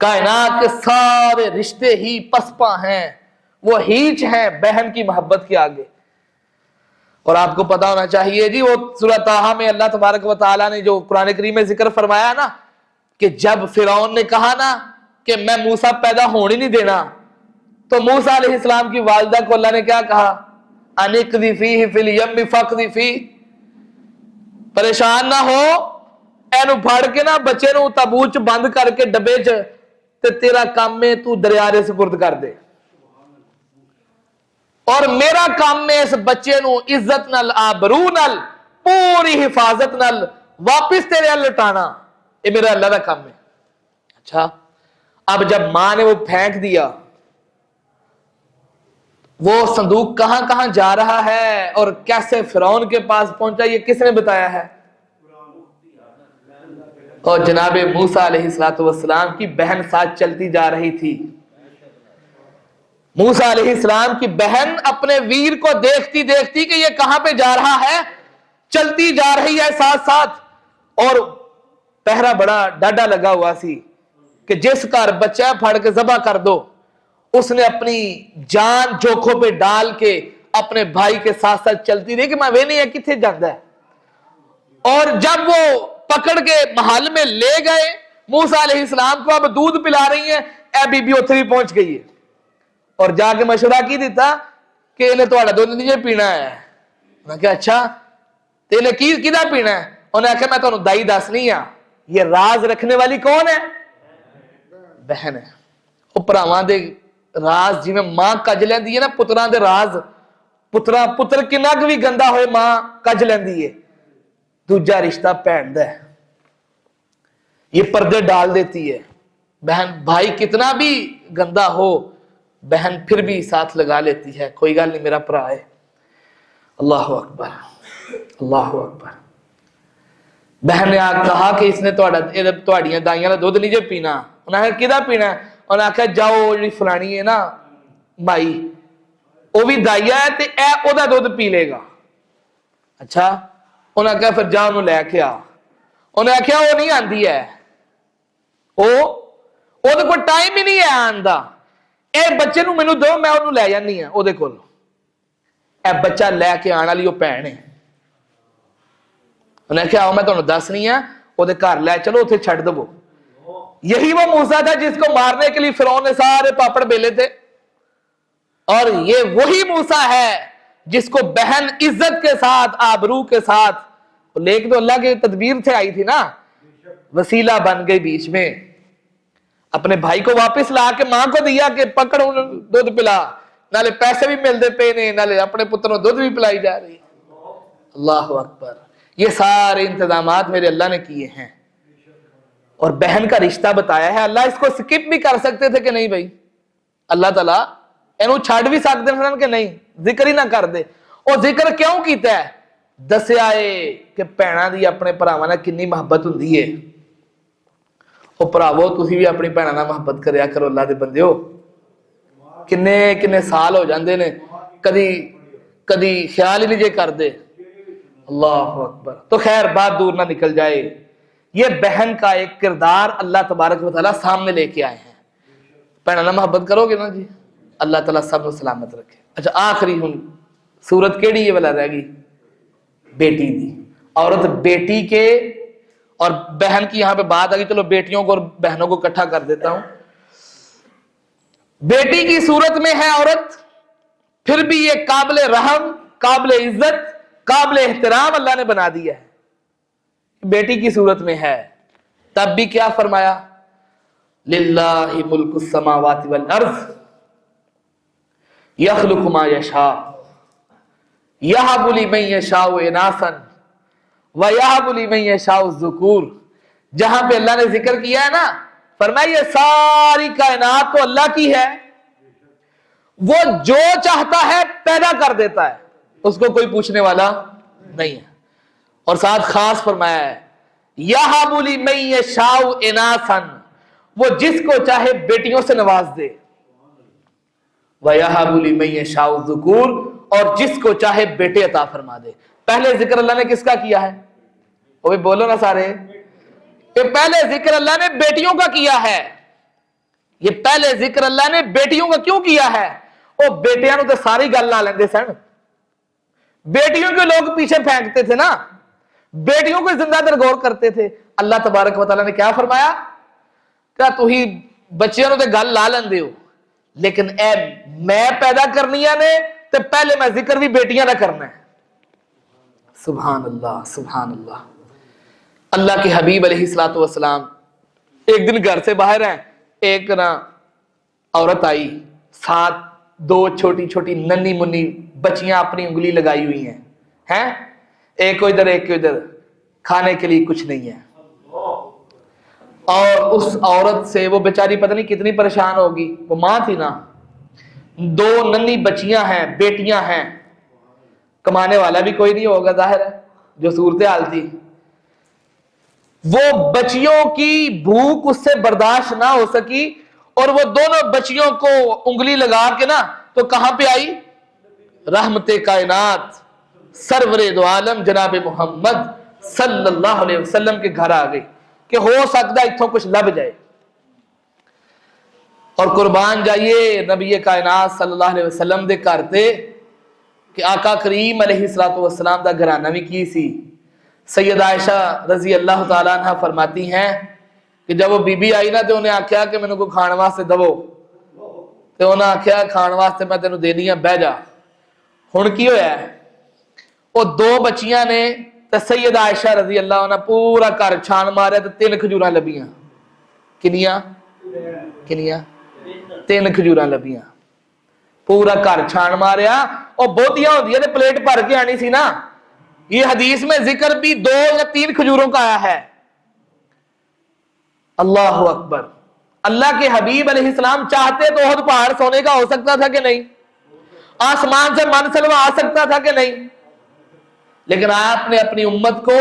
کائنات کے سارے رشتے ہی پسپا ہیں، وہ ہیچ ہیں بہن کی محبت کے آگے۔ اور آپ کو پتا ہونا چاہیے جی، وہ سورہ طٰہٰ میں اللہ تبارک و تعالیٰ نے جو قرآن کریم میں ذکر فرمایا نا کہ جب فرعون نے کہا نا کہ میں موسیٰ پیدا ہونے نہیں دینا، تو موسیٰ علیہ السلام کی والدہ کو اللہ نے کیا کہا؟ اَنِقْذِفِيهِ فِي الْيَمِّ فَاقْذِفِيهِ، پریشان نہ ہو، اینو پھڑ کے نا بچے نو تابوت چ بند کر کے ڈبے چ، تے تیرا کام میں تو دریا دے سپرد کر دے، اور میرا کام میں اس بچے نو عزت نال، آبرو نال، پوری حفاظت نال واپس تیرے لٹانا، یہ میرا اللہ کا کام ہے۔ اچھا، اب جب ماں نے وہ پھینک دیا، وہ صندوق کہاں کہاں جا رہا ہے اور کیسے فرعون کے پاس پہنچا، یہ کس نے بتایا ہے؟ اور جناب موسیٰ علیہ السلام کی بہن ساتھ چلتی جا رہی تھی. موسیٰ علیہ السلام کی بہن اپنے ویر کو دیکھتی دیکھتی کہ یہ کہاں پہ جا رہا ہے چلتی جا رہی ہے ساتھ ساتھ, اور پہرا بڑا ڈاڈا لگا ہوا سی کہ جس کار بچہ پھڑ کے ذبح کر دو. اس نے اپنی جان جوکھوں پہ ڈال کے اپنے بھائی کے ساتھ ساتھ چلتی رہی کہ میں وہ نہیں ہے کتنے جاتا ہے. اور جب وہ پکڑ کے محل میں لے گئے موسیٰ علیہ السلام کو, اب دودھ پلا رہی ہیں, اے بی بی اتھے بھی پہنچ گئی ہے اور جا کے مشورہ کی دیتا کہ انہیں تو دودھ نہیں پینا ہے. میں کہا اچھا تو انہیں کدھا پینا ہے؟ انہیں کہا میں تو دائی دس نہیں ہاں. یہ راز رکھنے والی کون ہے؟ بہن ہے. وہ پراواں دے راز جی میں ماں کج لیندی ہے نا پتراں دے راز, پتر کنا بھی گندا ہوئے ماں کج لیندی ہے. دوجا رشتہ بہن دا ہے, یہ پردے ڈال دیتی ہے. بہن بھائی کتنا بھی گندا ہو بہن پھر بھی ساتھ لگا لیتی ہے, کوئی گل نہیں میرا بھرا ہے. اللہ اکبر اللہ اکبر. بہن نے کہا کہ اس نے تہاڈیاں دائیاں دا دودھ نہیں جے پینا. انہاں نے کدا پینا ہے؟ انہاں نے آکھیا جاؤ جی فلانی ہے نا مائی وہ بھی دائیا ہے تے اے او دا دودھ پی لے گا. اچھا انہاں نے کہا پھر جا انہوں لے کے آ. انہوں نے کہا وہ نہیں آندی ہے, وہ دے کوئی ٹائم ہی نہیں ہے آن دا. اے بچے نو مینوں دو میں انہوں لے جانی ہے او دے کول. اے بچہ لے کے آن والی وہ بہن ہے. انہوں نے کہا میں تمہیں دس نہیں ہے وہ دے گھر لے چلو اتنے چھڑ دو. یہی وہ موسیٰ تھا جس کو مارنے کے لیے فرعون نے سارے پاپڑ بیلے تھے, اور یہ وہی موسیٰ ہے جس کو بہن عزت کے ساتھ آبرو کے ساتھ, لیکن تو اللہ کے تدبیر سے آئی تھی نا, وسیلہ بن گئی بیچ میں. اپنے بھائی کو واپس لا کے ماں کو دیا کہ پکڑ دودھ پلا, نالے پیسے بھی ملتے پے نے نالے اپنے پتروں دودھ بھی پلائی جا رہی. اللہ اکبر. یہ سارے انتظامات میرے اللہ نے کیے ہیں, اور بہن کا رشتہ بتایا ہے. اللہ اس کو سکپ بھی کر سکتے تھے کہ نہیں بھائی, اللہ تعالیٰ اینو چھاڑ بھی سکتے ہیں کہ نہیں, ذکر ہی نہ کر دے. اور ذکر کیوں کیتا ہے؟ دسیا ہے کہ بھیناں دی اپنے بھراواں نال کنی محبت ہوندی ہے. او بھراوو تسی بھی اپنی بھیناں نال محبت کریا کرو اللہ دے بندیو. کنے سال ہو جاندے نے کدی خیال ہی نہیں جے کر دے. اللہ اکبر. تو خیر بات دور نہ نکل جائے, یہ بہن کا ایک کردار اللہ تبارک و تعالیٰ سامنے لے کے آئے ہیں. بہناں نال محبت کرو گے نا جی, اللہ تعالیٰ سب کو سلامت رکھے. اچھا آخری ہوں سورت کیڑی یہ والا رہ گئی؟ بیٹی دی. عورت بیٹی کے اور بہن کی یہاں پہ بات آ گئی, چلو بیٹیوں کو اور بہنوں کو اکٹھا کر دیتا ہوں. بیٹی کی صورت میں ہے عورت, پھر بھی یہ قابل رحم, قابل عزت, قابل احترام اللہ نے بنا دیا ہے. بیٹی کی صورت میں ہے, تب بھی کیا فرمایا؟ للہ ملک السماوات والارض یخلق ما یشاء یہب لمن یشاء اناثا ویہب لمن یشاء الذکور. جہاں پہ اللہ نے ذکر کیا ہے نا, فرمایا یہ ساری کائنات تو اللہ کی ہے, وہ جو چاہتا ہے پیدا کر دیتا ہے, اس کو کوئی پوچھنے والا نہیں ہے. اور ساتھ خاص فرمایا ہے یہب لمن یشاء اناثا, وہ جس کو چاہے بیٹیوں سے نواز دے. وَيَهَبُ لِمَن يَشَاءُ الذُّكُورَ, اور جس کو چاہے بیٹے عطا فرما دے. پہلے ذکر اللہ نے کس کا کیا ہے؟ وہ بھی بولو نا سارے, کہ پہلے ذکر اللہ نے بیٹیوں کا کیا ہے. یہ پہلے ذکر اللہ نے بیٹیوں کا کیوں کیا ہے؟ وہ بیٹیاں تو ساری گل نہ لیندے سن, بیٹیوں کے لوگ پیچھے پھینکتے تھے نا, بیٹیوں کو زندہ در غور کرتے تھے. اللہ تبارک و تعالیٰ نے کیا فرمایا؟ کیا تو ہی بچیاں تے گل لا لیندے ہو, لیکن اے میں پیدا کرنیاں نے تے پہلے میں ذکر بھی بیٹیاں نہ کرنا ہے. سبحان اللہ سبحان اللہ. اللہ کے حبیب علیہ السلام ایک دن گھر سے باہر ہیں, ایک نا عورت آئی, ساتھ دو چھوٹی چھوٹی ننی منی بچیاں اپنی انگلی لگائی ہوئی ہیں, ایک کو ادھر ایک کو ادھر, کھانے کے لیے کچھ نہیں ہے. اور اس عورت سے وہ بیچاری پتہ نہیں کتنی پریشان ہوگی, وہ ماں تھی نا, دو ننی بچیاں ہیں, بیٹیاں ہیں, کمانے والا بھی کوئی نہیں ہوگا ظاہر ہے, جو صورتحال تھی. وہ بچیوں کی بھوک اس سے برداشت نہ ہو سکی اور وہ دونوں بچیوں کو انگلی لگا کے نا تو کہاں پہ آئی؟ رحمت کائنات سرور دو عالم جناب محمد صلی اللہ علیہ وسلم کے گھر آ گئی کہ ہو سکتا ہے اتھوں کچھ لب جائے. اور قربان جائیے نبی کائنات صلی اللہ علیہ وسلم دے گھر تے کہ آقا کریم علیہ الصلوۃ والسلام دا گھرانہ بھی کی سی. سیدہ عائشہ رضی اللہ تعالیٰ عنہ فرماتی ہیں کہ جب وہ بی بی آئی نا تو انہیں آکھیا کہ میں نے کوئی کھان واسطے دو تو انہیں آکھیا کھان واسطے میں تینوں دینی ہے بہ جا. ہن کی ہویا ہے وہ دو بچیاں نے تے سیدہ عائشہ رضی اللہ عنہ پورا گھر چھان ماریا تے 3 کھجوراں لبیاں. کنیاں 3 کھجوراں لبیاں. پورا گھر چھان ماریا اور بہتیاں ہوندیاں تے پلیٹ بھر کے آنی سی نا. یہ حدیث میں ذکر بھی 2 یا 3 کھجوروں کا آیا ہے. اللہ اکبر. اللہ کے حبیب علیہ السلام چاہتے تو احد پہاڑ سونے کا ہو سکتا تھا کہ نہیں؟ آسمان سے من سلوا آ سکتا تھا کہ نہیں؟ لیکن آپ نے اپنی امت کو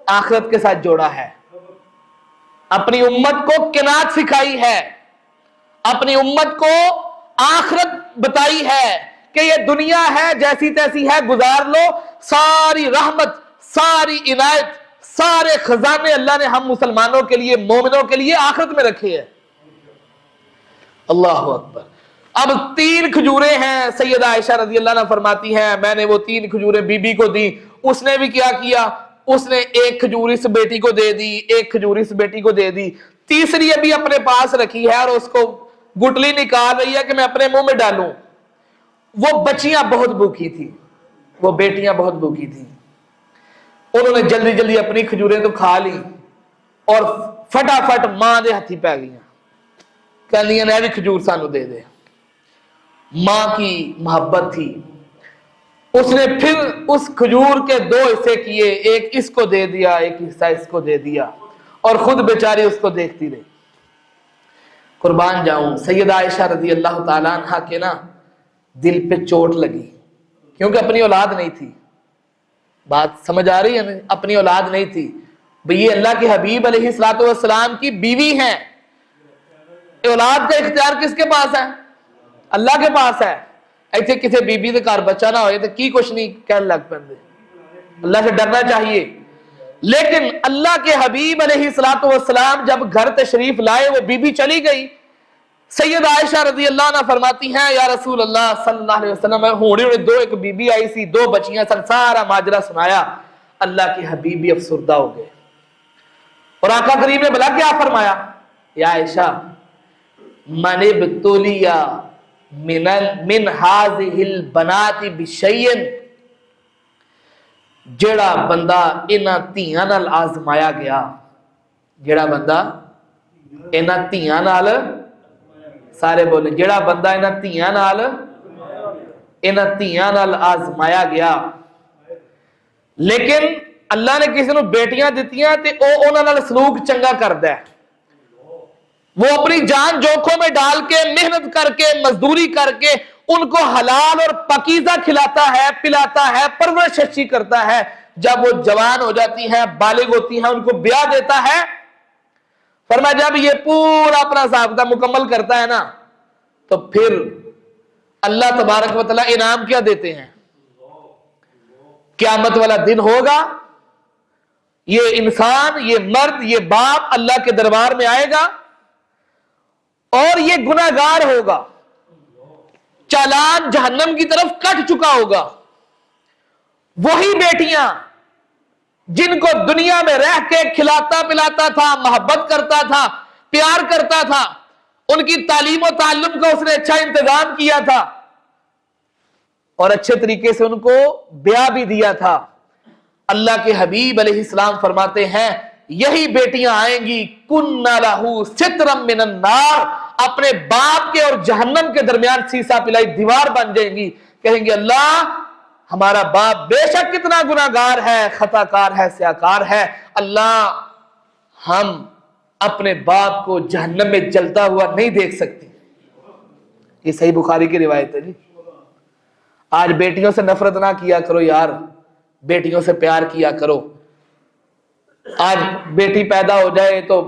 آخرت کے ساتھ جوڑا ہے, اپنی امت کو قناعت سکھائی ہے, اپنی امت کو آخرت بتائی ہے کہ یہ دنیا ہے جیسی تیسی ہے, گزار لو. ساری رحمت, ساری عنایت, سارے خزانے اللہ نے ہم مسلمانوں کے لیے, مومنوں کے لیے آخرت میں رکھے ہیں. اللہ اکبر. اب 3 کھجوریں ہیں. سیدہ عائشہ رضی اللہ عنہ فرماتی ہیں میں نے وہ 3 کھجوریں بی بی کو دی. اس نے بھی کیا کیا, اس نے 1 کھجور اس بیٹی کو دے دی, 1 کھجور اس بیٹی کو دے دی, تیسری ابھی اپنے پاس رکھی ہے اور اس کو گٹلی نکال رہی ہے کہ میں اپنے منہ میں ڈالوں. وہ بچیاں بہت بھوکی تھی, وہ بیٹیاں بہت بھوکی تھی. انہوں نے جلدی جلدی اپنی کھجوریں تو کھا لی اور فٹافٹ ماں دے ہتھی پہ گئی. کہہ لیا نے بھی کھجور سانو دے دے. ماں کی محبت تھی. اس نے پھر اس کھجور کے 2 حصے کیے, ایک اس کو دے دیا, ایک حصہ اس کو دے دیا, اور خود بیچاری اس کو دیکھتی رہی. قربان جاؤں سیدہ عائشہ رضی اللہ تعالیٰ عنہ کے نا دل پہ چوٹ لگی کیونکہ اپنی اولاد نہیں تھی. بات سمجھ آ رہی ہے؟ اپنی اولاد نہیں تھی. بھئی یہ اللہ کے حبیب علیہ الصلوۃ والسلام کی بیوی ہیں. اولاد کا اختیار کس کے پاس ہے؟ اللہ کے پاس ہے. ایسے کسی بی بی دے گھر بچہ نہ ہوئے تو کی کچھ نہیں کہنے لگ پندے. اللہ سے ڈرنا چاہیے. لیکن اللہ کے حبیب علیہ الصلوۃ والسلام جب گھر تشریف لائے وہ بی بی چلی گئی. سیدہ عائشہ رضی اللہ عنہ فرماتی ہیں یا رسول اللہ صلی اللہ علیہ وسلم ہونے 2 ایک بی بی آئی سی, 2 بچیاں سن, سارا ماجرا سنایا. اللہ کے حبیب بھی افسردہ ہو گئے اور آقا کریم نے بلا کیا فرمایا, یا عائشہ من ابتلیا من هذه البنات بشیء, جڑا بندہ انہاں دھیاں نال آزمایا گیا, جڑا بندہ انہاں دھیاں نال, سارے بولے جڑا بندہ انہاں دھیاں نال آزمایا گیا. لیکن اللہ نے کسی نے بیٹیاں دتیاں تے او انہاں نال سلوک چنگا کردا ہے. وہ اپنی جان جوکھوں میں ڈال کے, محنت کر کے, مزدوری کر کے ان کو حلال اور پاکیزہ کھلاتا ہے, پلاتا ہے, پرورش اچھی کرتا ہے. جب وہ جوان ہو جاتی ہیں, بالغ ہوتی ہیں, ان کو بیاہ دیتا ہے. فرمایا جب یہ پورا اپنا ضابطہ مکمل کرتا ہے نا تو پھر اللہ تبارک و تعالیٰ انعام کیا دیتے ہیں. قیامت والا دن ہوگا, یہ انسان, یہ مرد, یہ باپ اللہ کے دربار میں آئے گا اور یہ گناہگار ہوگا, چالان جہنم کی طرف کٹ چکا ہوگا. وہی بیٹیاں جن کو دنیا میں رہ کے کھلاتا پلاتا تھا, محبت کرتا تھا, پیار کرتا تھا, ان کی تعلیم و تعلم کا اس نے اچھا انتظام کیا تھا اور اچھے طریقے سے ان کو بیاہ بھی دیا تھا. اللہ کے حبیب علیہ السلام فرماتے ہیں یہی بیٹیاں آئیں گی کُنَّ لَهُ سِتْرًا مِّنَ النَّارِ, اپنے باپ کے اور جہنم کے درمیان سیسا پلائی دیوار بن جائیں گی. کہیں گے اللہ ہمارا باپ بے شک کتنا گناہگار ہے, خطا کار ہے, سیاکار ہے, اللہ ہم اپنے باپ کو جہنم میں جلتا ہوا نہیں دیکھ سکتی. یہ صحیح بخاری کی روایت ہے جی. آج بیٹیوں سے نفرت نہ کیا کرو یار, بیٹیوں سے پیار کیا کرو. آج بیٹی پیدا ہو جائے تو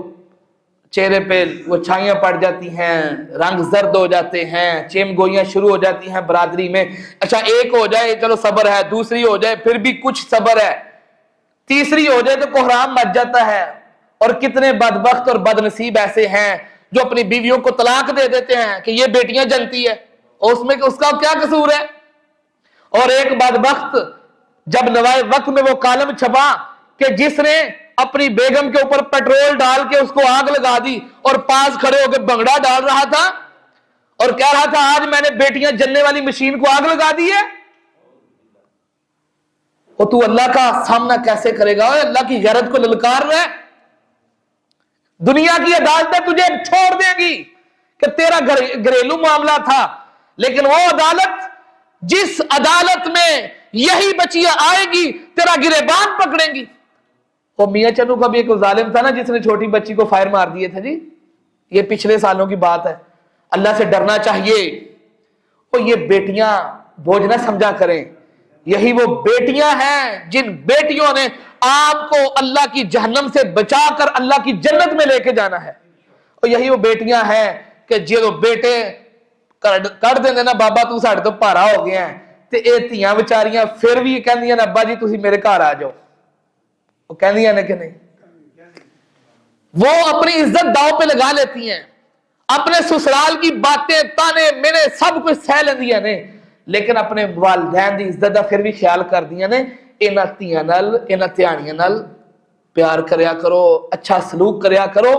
چہرے پہ وہ چھائیاں پڑ جاتی ہیں، رنگ زرد ہو جاتے ہیں، چیم گوئیاں شروع ہو جاتی ہیں برادری میں. اچھا ایک ہو جائے چلو صبر ہے، دوسری ہو جائے پھر بھی کچھ صبر ہے، تیسری ہو جائے تو کوہرام مچ جاتا ہے. اور کتنے بدبخت اور بد نصیب ایسے ہیں جو اپنی بیویوں کو طلاق دے دیتے ہیں کہ یہ بیٹیاں جنتی ہے، اور اس میں اس کا کیا قصور ہے. اور ایک بدبخت جب نوائے وقت میں وہ کالم چھپا کہ جس نے اپنی بیگم کے اوپر پیٹرول ڈال کے اس کو آگ لگا دی اور پاس کھڑے ہو کے بھنگڑا ڈال رہا تھا اور کہہ رہا تھا آج میں نے بیٹیاں جلنے والی مشین کو آگ لگا دی ہے، اور تو اللہ کا سامنا کیسے کرے گا؟ اللہ کی غیرت کو للکار رہے. دنیا کی عدالتیں تجھے چھوڑ دے گی کہ تیرا گھریلو معاملہ تھا، لیکن وہ عدالت جس عدالت میں یہی بچیاں آئے گی تیرا گریبان پکڑیں گی. وہ میاں چنو کا بھی ایک ظالم تھا نا جس نے چھوٹی بچی کو فائر مار دیے تھے جی، یہ پچھلے سالوں کی بات ہے. اللہ سے ڈرنا چاہیے. اور یہ بیٹیاں بوجھ نہ سمجھا کریں، یہی وہ بیٹیاں ہیں جن بیٹیوں نے آپ کو اللہ کی جہنم سے بچا کر اللہ کی جنت میں لے کے جانا ہے. اور یہی وہ بیٹیاں ہیں کہ جو بیٹے کر دیں نا بابا تو ساڑھے تو پارا ہو گیا ہے تے اے تیاں بچاریاں پھر بھی کہندیاں نا ابا جی تسی میرے گھر آ جاؤ. وہ کہندیاں نے کہ نہیں، وہ اپنی عزت داؤ پہ لگا لیتی ہیں، اپنے سسرال کی باتیں تانے میرے سب کچھ سہ لیندیاں نے، لیکن اپنے والدین دی عزت دا پھر بھی خیال کر دیاں نے. انہاں تیاں نال انہاں تیانیاں نال پیار کریا کرو، اچھا سلوک کریا کرو.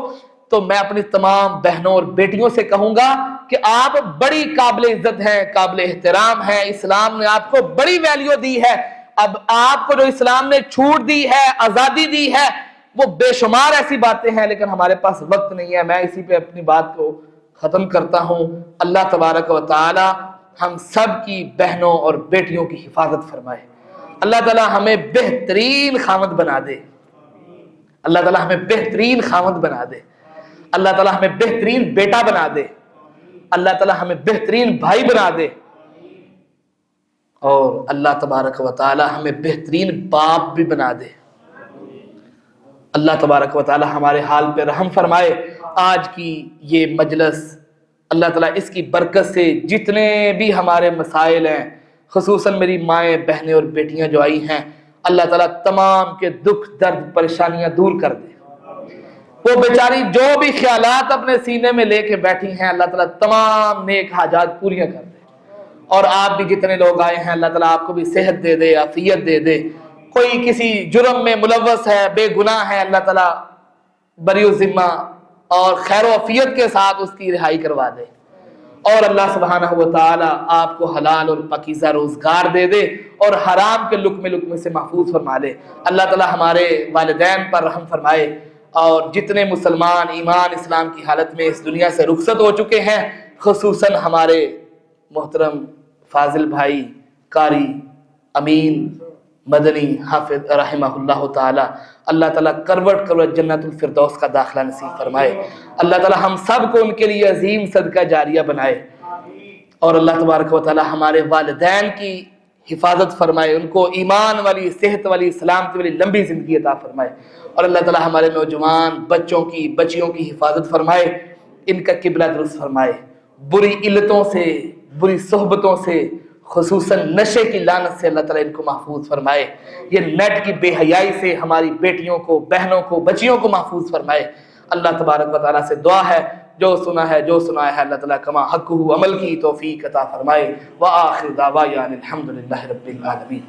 تو میں اپنی تمام بہنوں اور بیٹیوں سے کہوں گا کہ آپ بڑی قابل عزت ہیں، قابل احترام ہیں، اسلام نے آپ کو بڑی ویلیو دی ہے. اب آپ کو جو اسلام نے چھوٹ دی ہے، آزادی دی ہے، وہ بے شمار ایسی باتیں ہیں، لیکن ہمارے پاس وقت نہیں ہے. میں اسی پہ اپنی بات کو ختم کرتا ہوں. اللہ تبارک و تعالی ہم سب کی بہنوں اور بیٹیوں کی حفاظت فرمائے. اللہ تعالی ہمیں بہترین خاوند بنا دے. اللہ تعالی ہمیں بہترین خاوند بنا دے. اللہ تعالی ہمیں بہترین بیٹا بنا دے. اللہ تعالی ہمیں بہترین بھائی بنا دے. اور اللہ تبارک و تعالی ہمیں بہترین باپ بھی بنا دے. اللہ تبارک و تعالی ہمارے حال پہ رحم فرمائے. آج کی یہ مجلس اللہ تعالیٰ اس کی برکت سے جتنے بھی ہمارے مسائل ہیں، خصوصاً میری مائیں بہنیں اور بیٹیاں جو آئی ہیں، اللہ تعالیٰ تمام کے دکھ درد پریشانیاں دور کر دے. وہ بیچاری جو بھی خیالات اپنے سینے میں لے کے بیٹھی ہیں، اللہ تعالیٰ تمام نیک حاجات پوریاں کر دے. اور آپ بھی جتنے لوگ آئے ہیں اللہ تعالیٰ آپ کو بھی صحت دے دے، عافیت دے دے. کوئی کسی جرم میں ملوث ہے، بے گناہ ہے، اللہ تعالیٰ بری ذمہ اور خیر و عافیت کے ساتھ اس کی رہائی کروا دے. اور اللہ سبحانہ و تعالی آپ کو حلال اور پاکیزہ روزگار دے دے اور حرام کے لقمے سے محفوظ فرما لے. اللہ تعالیٰ ہمارے والدین پر رحم فرمائے. اور جتنے مسلمان ایمان اسلام کی حالت میں اس دنیا سے رخصت ہو چکے ہیں، خصوصاً ہمارے محترم فاضل بھائی قاری امین مدنی حافظ رحمہ اللہ تعالی، اللہ تعالیٰ کروٹ کروٹ جنت الفردوس کا داخلہ نصیب فرمائے. اللہ تعالیٰ ہم سب کو ان کے لیے عظیم صدقہ جاریہ بنائے. اور اللہ تبارک و تعالیٰ ہمارے والدین کی حفاظت فرمائے، ان کو ایمان والی، صحت والی، سلامتی والی لمبی زندگی عطا فرمائے. اور اللہ تعالیٰ ہمارے نوجوان بچوں کی، بچیوں کی حفاظت فرمائے، ان کا قبلہ درست فرمائے. بری علتوں سے، بری صحبتوں سے، خصوصاً نشے کی لعنت سے اللہ تعالیٰ ان کو محفوظ فرمائے. یہ نیٹ کی بے حیائی سے ہماری بیٹیوں کو، بہنوں کو، بچیوں کو محفوظ فرمائے. اللہ تبارک و تعالیٰ سے دعا ہے جو سنا ہے اللہ تعالیٰ کما حقہ عمل کی توفیق عطا فرمائے. وآخر دعوانا الحمدللہ رب العالمین.